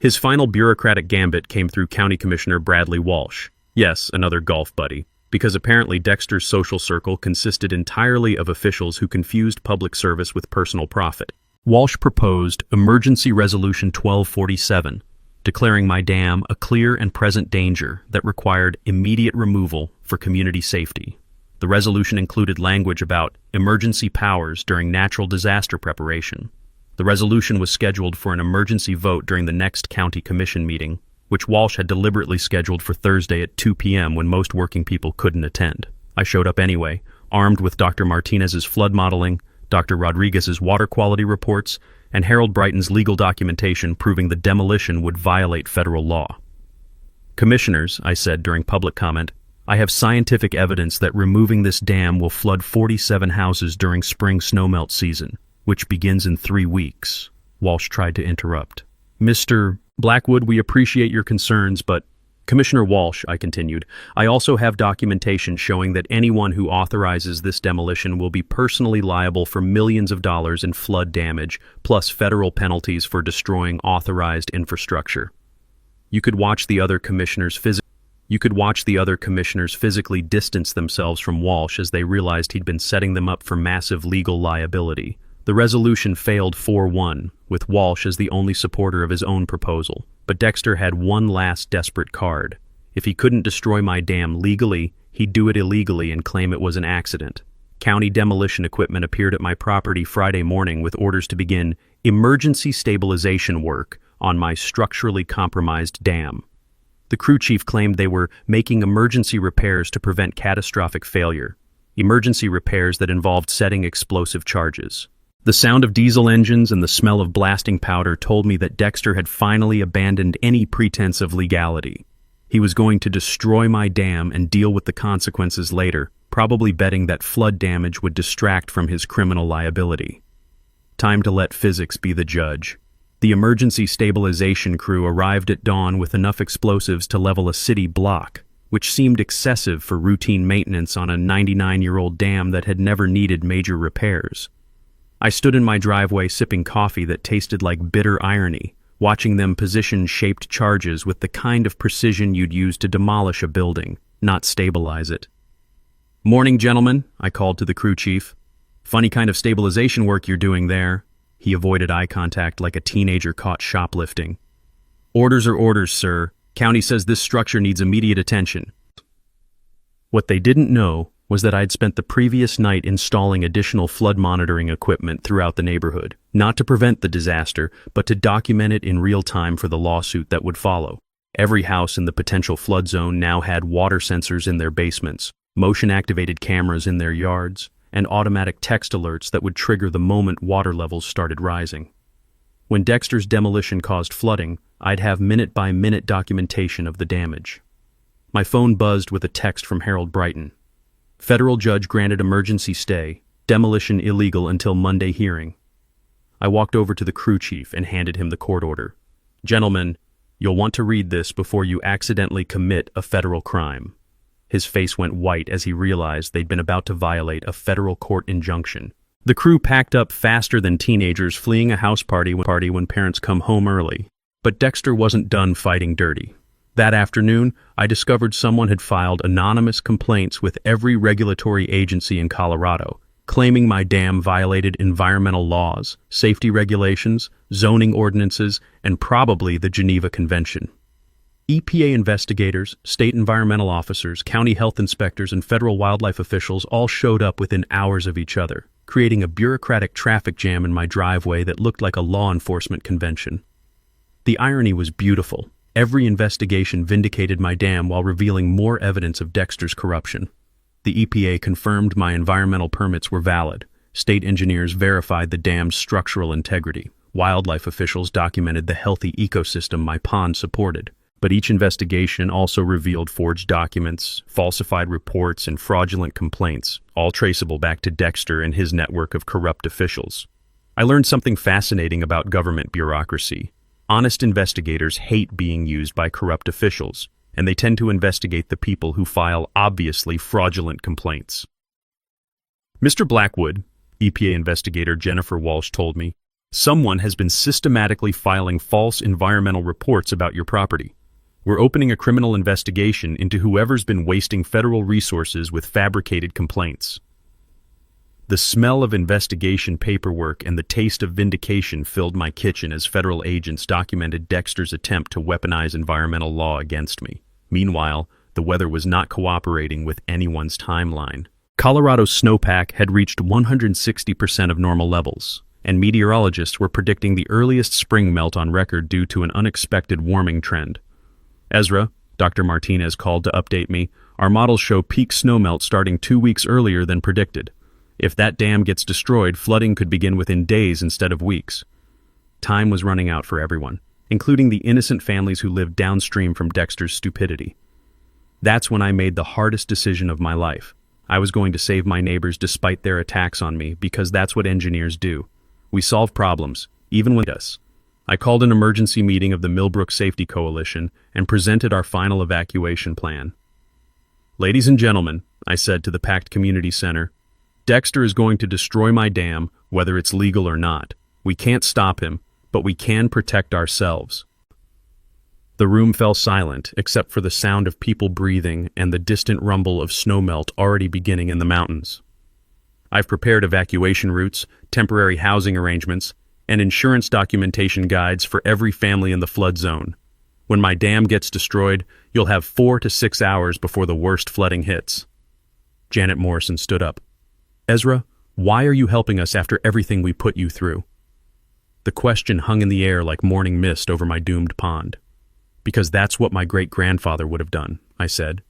His final bureaucratic gambit came through County Commissioner Bradley Walsh. Yes, another golf buddy, because apparently Dexter's social circle consisted entirely of officials who confused public service with personal profit. Walsh proposed Emergency Resolution 1247, declaring my dam a clear and present danger that required immediate removal for community safety. The resolution included language about emergency powers during natural disaster preparation. The resolution was scheduled for an emergency vote during the next county commission meeting, which Walsh had deliberately scheduled for Thursday at 2 p.m. when most working people couldn't attend. I showed up anyway, armed with Dr. Martinez's flood modeling, Dr. Rodriguez's water quality reports, and Harold Brighton's legal documentation proving the demolition would violate federal law. Commissioners, I said during public comment, I have scientific evidence that removing this dam will flood 47 houses during spring snowmelt season, which begins in 3 weeks. Walsh tried to interrupt. Mr. Blackwood, we appreciate your concerns, but Commissioner Walsh, I continued, I also have documentation showing that anyone who authorizes this demolition will be personally liable for millions of dollars in flood damage, plus federal penalties for destroying authorized infrastructure. You could watch the other commissioners physically distance themselves from Walsh as they realized he'd been setting them up for massive legal liability. The resolution failed 4-1, with Walsh as the only supporter of his own proposal. But Dexter had one last desperate card. If he couldn't destroy my dam legally, he'd do it illegally and claim it was an accident. County demolition equipment appeared at my property Friday morning with orders to begin emergency stabilization work on my structurally compromised dam. The crew chief claimed they were making emergency repairs to prevent catastrophic failure, emergency repairs that involved setting explosive charges. The sound of diesel engines and the smell of blasting powder told me that Dexter had finally abandoned any pretense of legality. He was going to destroy my dam and deal with the consequences later, probably betting that flood damage would distract from his criminal liability. Time to let physics be the judge. The emergency stabilization crew arrived at dawn with enough explosives to level a city block, which seemed excessive for routine maintenance on a 99-year-old dam that had never needed major repairs. I stood in my driveway sipping coffee that tasted like bitter irony, watching them position shaped charges with the kind of precision you'd use to demolish a building, not stabilize it. Morning, gentlemen, I called to the crew chief. Funny kind of stabilization work you're doing there. He avoided eye contact like a teenager caught shoplifting. Orders are orders, sir. County says this structure needs immediate attention. What they didn't know was that I'd spent the previous night installing additional flood monitoring equipment throughout the neighborhood, not to prevent the disaster, but to document it in real time for the lawsuit that would follow. Every house in the potential flood zone now had water sensors in their basements, motion-activated cameras in their yards, and automatic text alerts that would trigger the moment water levels started rising. When Dexter's demolition caused flooding, I'd have minute-by-minute documentation of the damage. My phone buzzed with a text from Harold Brighton. Federal judge granted emergency stay, demolition illegal until Monday hearing. I walked over to the crew chief and handed him the court order. Gentlemen, you'll want to read this before you accidentally commit a federal crime. His face went white as he realized they'd been about to violate a federal court injunction. The crew packed up faster than teenagers fleeing a house party when parents come home early. But Dexter wasn't done fighting dirty. That afternoon, I discovered someone had filed anonymous complaints with every regulatory agency in Colorado, claiming my dam violated environmental laws, safety regulations, zoning ordinances, and probably the Geneva Convention. EPA investigators, state environmental officers, county health inspectors, and federal wildlife officials all showed up within hours of each other, creating a bureaucratic traffic jam in my driveway that looked like a law enforcement convention. The irony was beautiful. Every investigation vindicated my dam while revealing more evidence of Dexter's corruption. The EPA confirmed my environmental permits were valid. State engineers verified the dam's structural integrity. Wildlife officials documented the healthy ecosystem my pond supported. But each investigation also revealed forged documents, falsified reports, and fraudulent complaints, all traceable back to Dexter and his network of corrupt officials. I learned something fascinating about government bureaucracy. Honest investigators hate being used by corrupt officials, and they tend to investigate the people who file obviously fraudulent complaints. Mr. Blackwood, EPA investigator Jennifer Walsh told me, someone has been systematically filing false environmental reports about your property. We're opening a criminal investigation into whoever's been wasting federal resources with fabricated complaints. The smell of investigation paperwork and the taste of vindication filled my kitchen as federal agents documented Dexter's attempt to weaponize environmental law against me. Meanwhile, the weather was not cooperating with anyone's timeline. Colorado's snowpack had reached 160% of normal levels, and meteorologists were predicting the earliest spring melt on record due to an unexpected warming trend. Ezra, Dr. Martinez called to update me, our models show peak snowmelt starting 2 weeks earlier than predicted. If that dam gets destroyed, flooding could begin within days instead of weeks. Time was running out for everyone, including the innocent families who lived downstream from Dexter's stupidity. That's when I made the hardest decision of my life. I was going to save my neighbors despite their attacks on me, because that's what engineers do. We solve problems, even when us. I called an emergency meeting of the Millbrook Safety Coalition and presented our final evacuation plan. Ladies and gentlemen, I said to the packed community center, Dexter is going to destroy my dam, whether it's legal or not. We can't stop him, but we can protect ourselves. The room fell silent, except for the sound of people breathing and the distant rumble of snowmelt already beginning in the mountains. I've prepared evacuation routes, temporary housing arrangements, and insurance documentation guides for every family in the flood zone. When my dam gets destroyed, you'll have 4 to 6 hours before the worst flooding hits. Janet Morrison stood up. Ezra, why are you helping us after everything we put you through? The question hung in the air like morning mist over my doomed pond. Because that's what my great-grandfather would have done, I said.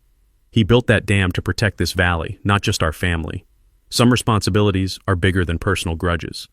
He built that dam to protect this valley, not just our family. Some responsibilities are bigger than personal grudges.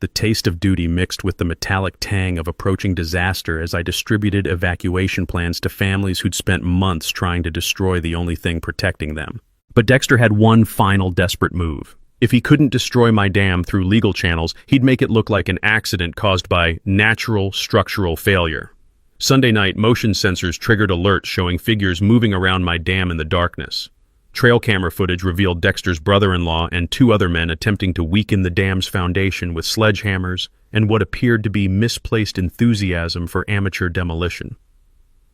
The taste of duty mixed with the metallic tang of approaching disaster as I distributed evacuation plans to families who'd spent months trying to destroy the only thing protecting them. But Dexter had one final desperate move. If he couldn't destroy my dam through legal channels, he'd make it look like an accident caused by natural structural failure. Sunday night, motion sensors triggered alerts showing figures moving around my dam in the darkness. Trail camera footage revealed Dexter's brother-in-law and 2 other men attempting to weaken the dam's foundation with sledgehammers and what appeared to be misplaced enthusiasm for amateur demolition.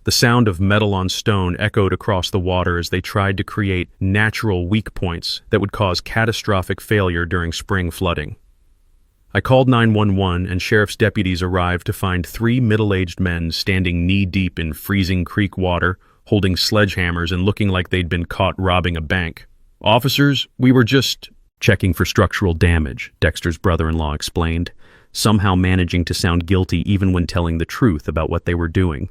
The sound of metal on stone echoed across the water as they tried to create natural weak points that would cause catastrophic failure during spring flooding. I called 911 and sheriff's deputies arrived to find 3 middle-aged men standing knee-deep in freezing creek water, holding sledgehammers and looking like they'd been caught robbing a bank. Officers, we were just checking for structural damage, Dexter's brother-in-law explained, somehow managing to sound guilty even when telling the truth about what they were doing.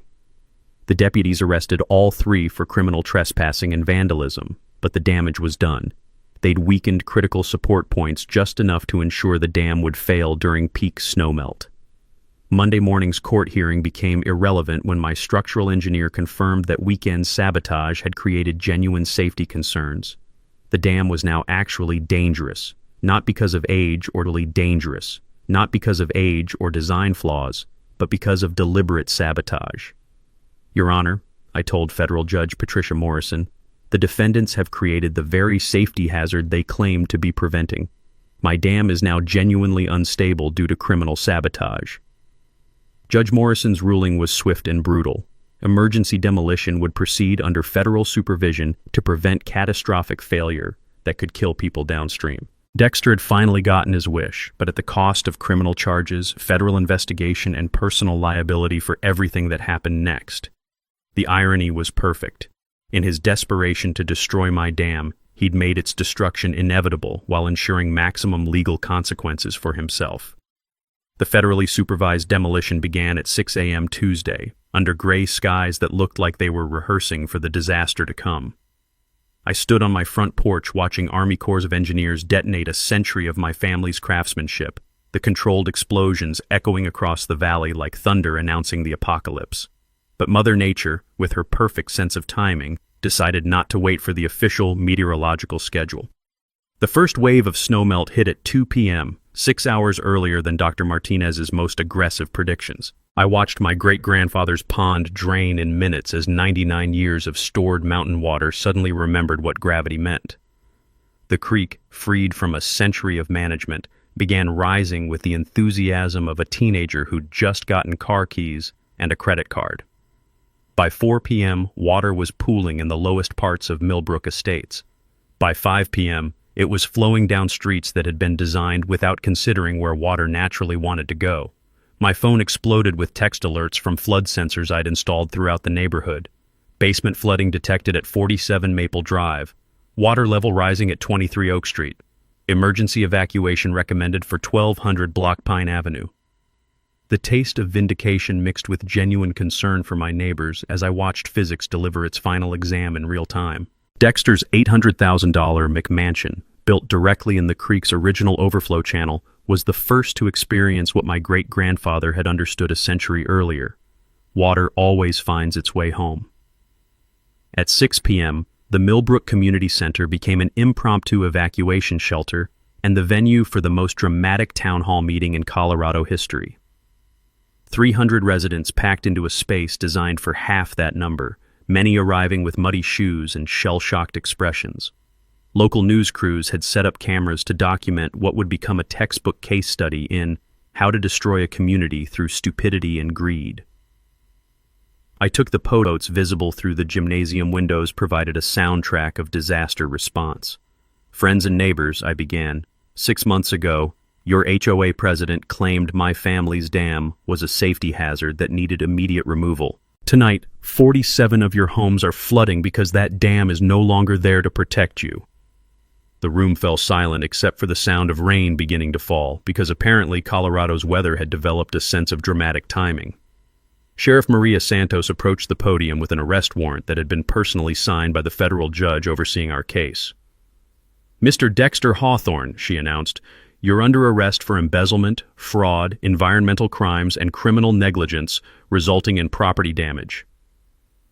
The deputies arrested all 3 for criminal trespassing and vandalism, but the damage was done. They'd weakened critical support points just enough to ensure the dam would fail during peak snowmelt. Monday morning's court hearing became irrelevant when my structural engineer confirmed that weekend sabotage had created genuine safety concerns. The dam was now actually dangerous, not because of age or dangerous, not because of age or design flaws, but because of deliberate sabotage. Your Honor, I told Federal Judge Patricia Morrison, the defendants have created the very safety hazard they claimed to be preventing. My dam is now genuinely unstable due to criminal sabotage. Judge Morrison's ruling was swift and brutal. Emergency demolition would proceed under federal supervision to prevent catastrophic failure that could kill people downstream. Dexter had finally gotten his wish, but at the cost of criminal charges, federal investigation, and personal liability for everything that happened next. The irony was perfect. In his desperation to destroy my dam, he'd made its destruction inevitable while ensuring maximum legal consequences for himself. The federally supervised demolition began at 6 a.m. Tuesday, under gray skies that looked like they were rehearsing for the disaster to come. I stood on my front porch watching Army Corps of Engineers detonate a century of my family's craftsmanship, the controlled explosions echoing across the valley like thunder announcing the apocalypse. But Mother Nature, with her perfect sense of timing, decided not to wait for the official meteorological schedule. The first wave of snowmelt hit at 2 p.m., 6 hours earlier than Dr. Martinez's most aggressive predictions. I watched my great-grandfather's pond drain in minutes as 99 years of stored mountain water suddenly remembered what gravity meant. The creek, freed from a century of management, began rising with the enthusiasm of a teenager who'd just gotten car keys and a credit card. By 4 p.m., water was pooling in the lowest parts of Millbrook Estates. By 5 p.m., it was flowing down streets that had been designed without considering where water naturally wanted to go. My phone exploded with text alerts from flood sensors I'd installed throughout the neighborhood. Basement flooding detected at 47 Maple Drive. Water level rising at 23 Oak Street. Emergency evacuation recommended for 1200 Block Pine Avenue. The taste of vindication mixed with genuine concern for my neighbors as I watched physics deliver its final exam in real time. Dexter's $800,000 McMansion, built directly in the creek's original overflow channel, was the first to experience what my great-grandfather had understood a century earlier. Water always finds its way home. At 6 p.m., the Millbrook Community Center became an impromptu evacuation shelter and the venue for the most dramatic town hall meeting in Colorado history. 300 residents packed into a space designed for half that number, many arriving with muddy shoes and shell-shocked expressions. Local news crews had set up cameras to document what would become a textbook case study in how to destroy a community through stupidity and greed. I took the photos visible through the gymnasium windows provided a soundtrack of disaster response. Friends and neighbors, I began. 6 months ago, your HOA president claimed my family's dam was a safety hazard that needed immediate removal. Tonight, 47 of your homes are flooding because that dam is no longer there to protect you. The room fell silent except for the sound of rain beginning to fall, because apparently Colorado's weather had developed a sense of dramatic timing. Sheriff Maria Santos approached the podium with an arrest warrant that had been personally signed by the federal judge overseeing our case. "Mr. Dexter Hawthorne," she announced, "you're under arrest for embezzlement, fraud, environmental crimes, and criminal negligence resulting in property damage."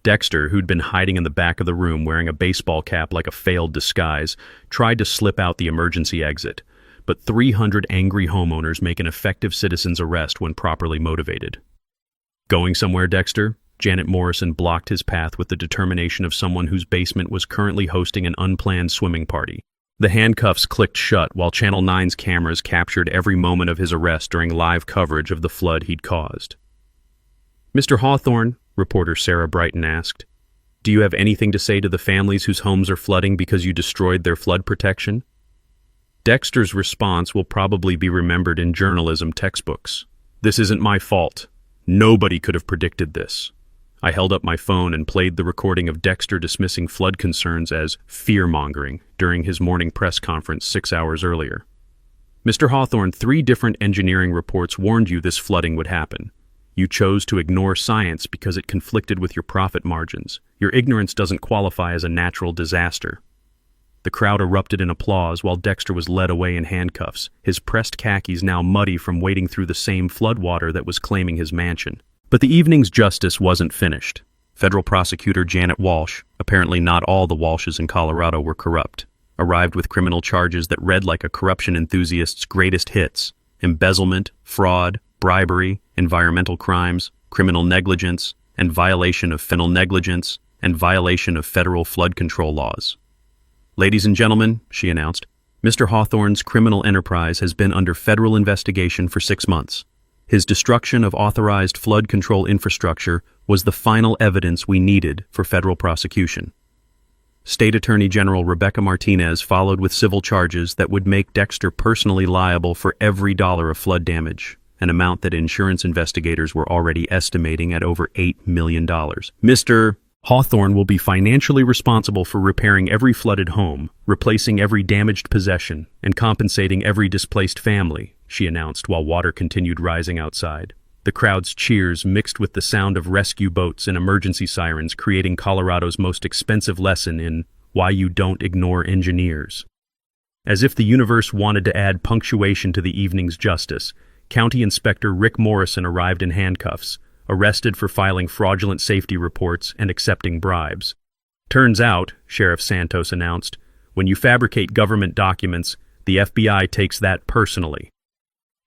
Dexter, who'd been hiding in the back of the room wearing a baseball cap like a failed disguise, tried to slip out the emergency exit, but 300 angry homeowners make an effective citizen's arrest when properly motivated. "Going somewhere, Dexter?" Janet Morrison blocked his path with the determination of someone whose basement was currently hosting an unplanned swimming party. The handcuffs clicked shut while Channel 9's cameras captured every moment of his arrest during live coverage of the flood he'd caused. "Mr. Hawthorne," reporter Sarah Brighton asked, "do you have anything to say to the families whose homes are flooding because you destroyed their flood protection?" Dexter's response will probably be remembered in journalism textbooks. "This isn't my fault. Nobody could have predicted this." I held up my phone and played the recording of Dexter dismissing flood concerns as fear-mongering during his morning press conference 6 hours earlier. "Mr. Hawthorne, 3 different engineering reports warned you this flooding would happen. You chose to ignore science because it conflicted with your profit margins. Your ignorance doesn't qualify as a natural disaster." The crowd erupted in applause while Dexter was led away in handcuffs, his pressed khakis now muddy from wading through the same floodwater that was claiming his mansion. But the evening's justice wasn't finished. Federal prosecutor Janet Walsh, apparently not all the Walshes in Colorado were corrupt, arrived with criminal charges that read like a corruption enthusiast's greatest hits: embezzlement, fraud, bribery, environmental crimes, criminal negligence, and violation of federal flood control laws. "Ladies and gentlemen," she announced, "Mr. Hawthorne's criminal enterprise has been under federal investigation for 6 months. His destruction of authorized flood control infrastructure was the final evidence we needed for federal prosecution. State Attorney General Rebecca Martinez followed with civil charges that would make Dexter personally liable for every dollar of flood damage, an amount that insurance investigators were already estimating at over $8 million. Mr. Hawthorne will be financially responsible for repairing every flooded home, replacing every damaged possession, and compensating every displaced family, she announced while water continued rising outside. The crowd's cheers mixed with the sound of rescue boats and emergency sirens, creating Colorado's most expensive lesson in why you don't ignore engineers. As if the universe wanted to add punctuation to the evening's justice, County Inspector Rick Morrison arrived in handcuffs, arrested for filing fraudulent safety reports and accepting bribes. Turns out, Sheriff Santos announced, when you fabricate government documents, the FBI takes that personally.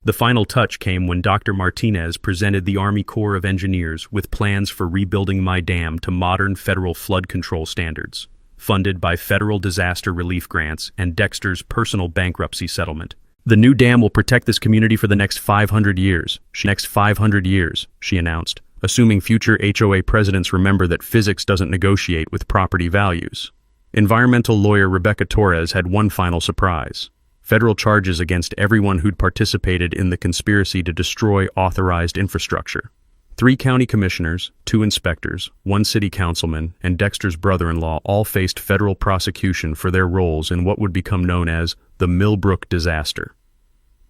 The final touch came when Dr. Martinez presented the Army Corps of Engineers with plans for rebuilding my dam to modern federal flood control standards, funded by federal disaster relief grants and Dexter's personal bankruptcy settlement. The new dam will protect this community for the next 500 years, she announced, assuming future HOA presidents remember that physics doesn't negotiate with property values. Environmental lawyer Rebecca Torres had one final surprise. Federal charges against everyone who'd participated in the conspiracy to destroy authorized infrastructure. 3 county commissioners, 2 inspectors, 1 city councilman, and Dexter's brother-in-law all faced federal prosecution for their roles in what would become known as the Millbrook disaster.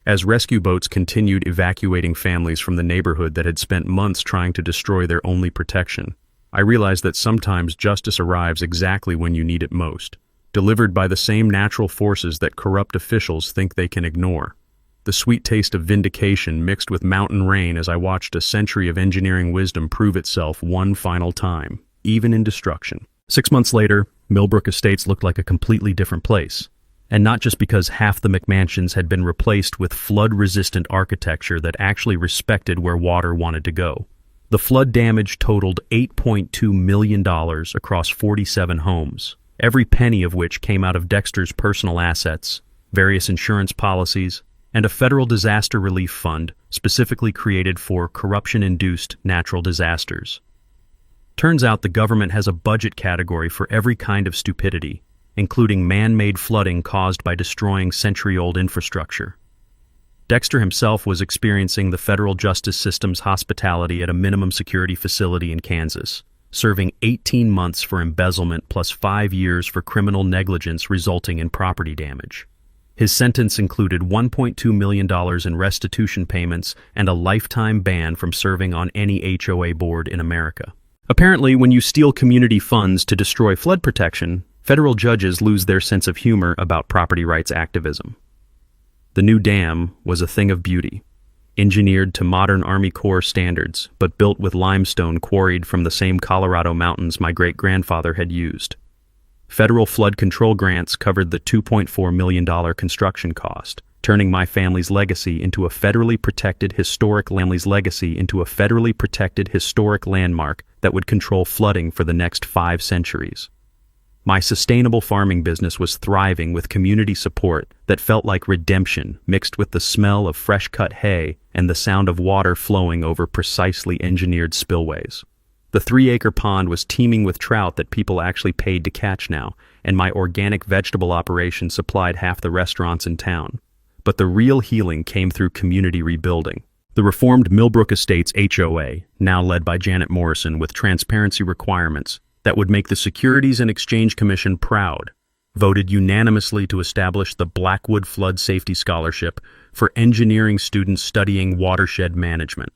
As rescue boats continued evacuating families from the neighborhood that had spent months trying to destroy their only protection, I realized that sometimes justice arrives exactly when you need it most, delivered by the same natural forces that corrupt officials think they can ignore. The sweet taste of vindication mixed with mountain rain as I watched a century of engineering wisdom prove itself one final time, even in destruction. 6 months later, Millbrook Estates looked like a completely different place. And not just because half the McMansions had been replaced with flood-resistant architecture that actually respected where water wanted to go. The flood damage totaled $8.2 million across 47 homes, every penny of which came out of Dexter's personal assets, various insurance policies, and a federal disaster relief fund specifically created for corruption-induced natural disasters. Turns out the government has a budget category for every kind of stupidity, including man-made flooding caused by destroying century-old infrastructure. Dexter himself was experiencing the federal justice system's hospitality at a minimum security facility in Kansas, serving 18 months for embezzlement plus 5 years for criminal negligence resulting in property damage. His sentence included $1.2 million in restitution payments and a lifetime ban from serving on any HOA board in America. Apparently, when you steal community funds to destroy flood protection, federal judges lose their sense of humor about property rights activism. The new dam was a thing of beauty, engineered to modern Army Corps standards, but built with limestone quarried from the same Colorado mountains my great-grandfather had used. Federal flood control grants covered the $2.4 million construction cost, turning my family's legacy into a federally protected historic landmark that would control flooding for the next 5 centuries. My sustainable farming business was thriving with community support that felt like redemption mixed with the smell of fresh-cut hay and the sound of water flowing over precisely engineered spillways. The 3-acre pond was teeming with trout that people actually paid to catch now, and my organic vegetable operation supplied half the restaurants in town. But the real healing came through community rebuilding. The reformed Millbrook Estates HOA, now led by Janet Morrison with transparency requirements that would make the Securities and Exchange Commission proud, voted unanimously to establish the Blackwood Flood Safety Scholarship for engineering students studying watershed management.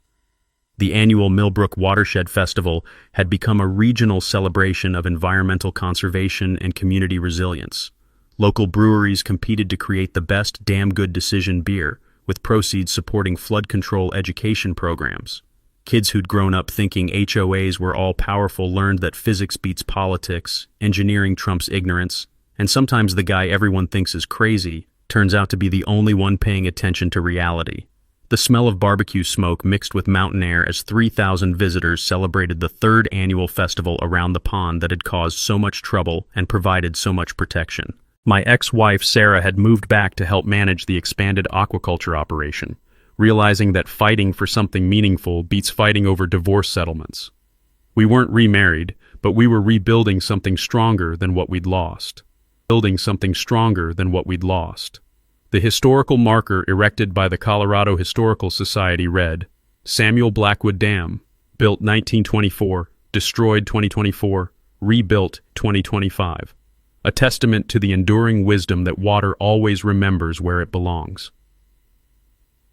The annual Millbrook Watershed Festival had become a regional celebration of environmental conservation and community resilience. Local breweries competed to create the best damn good decision beer, with proceeds supporting flood control education programs. Kids who'd grown up thinking HOAs were all-powerful learned that physics beats politics, engineering trumps ignorance, and sometimes the guy everyone thinks is crazy turns out to be the only one paying attention to reality. The smell of barbecue smoke mixed with mountain air as 3,000 visitors celebrated the 3rd annual festival around the pond that had caused so much trouble and provided so much protection. My ex-wife Sarah had moved back to help manage the expanded aquaculture operation, realizing that fighting for something meaningful beats fighting over divorce settlements. We weren't remarried, But we were rebuilding something stronger than what we'd lost. Building something stronger than what we'd lost. The historical marker erected by the Colorado Historical Society read, Samuel Blackwood Dam, built 1924, destroyed 2024, rebuilt 2025. A testament to the enduring wisdom that water always remembers where it belongs.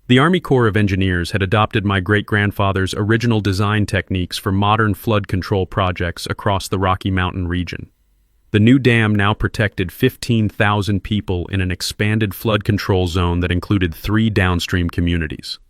The Army Corps of Engineers had adopted my great-grandfather's original design techniques for modern flood control projects across the Rocky Mountain region. The new dam now protected 15,000 people in an expanded flood control zone that included 3 downstream communities.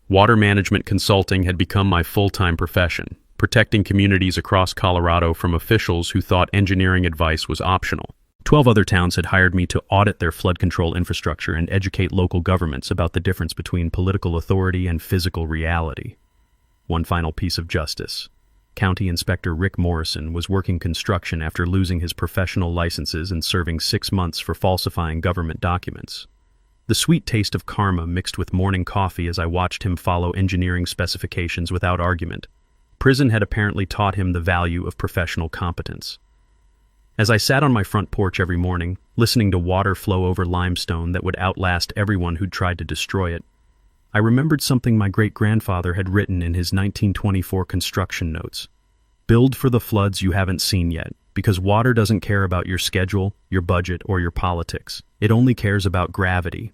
Water management consulting had become my full-time profession, protecting communities across Colorado from officials who thought engineering advice was optional. 12 other towns had hired me to audit their flood control infrastructure and educate local governments about the difference between political authority and physical reality. One final piece of justice. County Inspector Rick Morrison was working construction after losing his professional licenses and serving 6 months for falsifying government documents. The sweet taste of karma mixed with morning coffee as I watched him follow engineering specifications without argument. Prison had apparently taught him the value of professional competence. As I sat on my front porch every morning, listening to water flow over limestone that would outlast everyone who'd tried to destroy it, I remembered something my great-grandfather had written in his 1924 construction notes. Build for the floods you haven't seen yet, because water doesn't care about your schedule, your budget, or your politics. It only cares about gravity.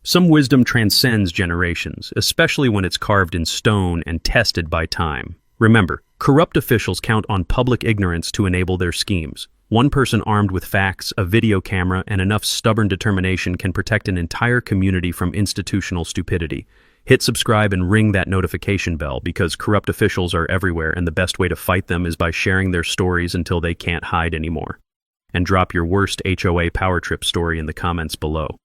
Some wisdom transcends generations, especially when it's carved in stone and tested by time. Remember, corrupt officials count on public ignorance to enable their schemes. One person armed with facts, a video camera, and enough stubborn determination can protect an entire community from institutional stupidity. Hit subscribe and ring that notification bell because corrupt officials are everywhere and the best way to fight them is by sharing their stories until they can't hide anymore. And drop your worst HOA power trip story in the comments below.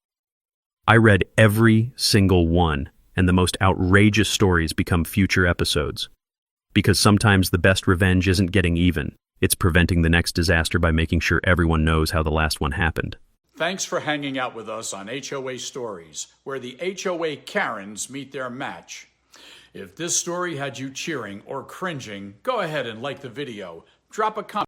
I read every single one, and the most outrageous stories become future episodes. Because sometimes the best revenge isn't getting even, it's preventing the next disaster by making sure everyone knows how the last one happened. Thanks for hanging out with us on HOA Stories, where the HOA Karens meet their match. If this story had you cheering or cringing, go ahead and like the video, drop a comment.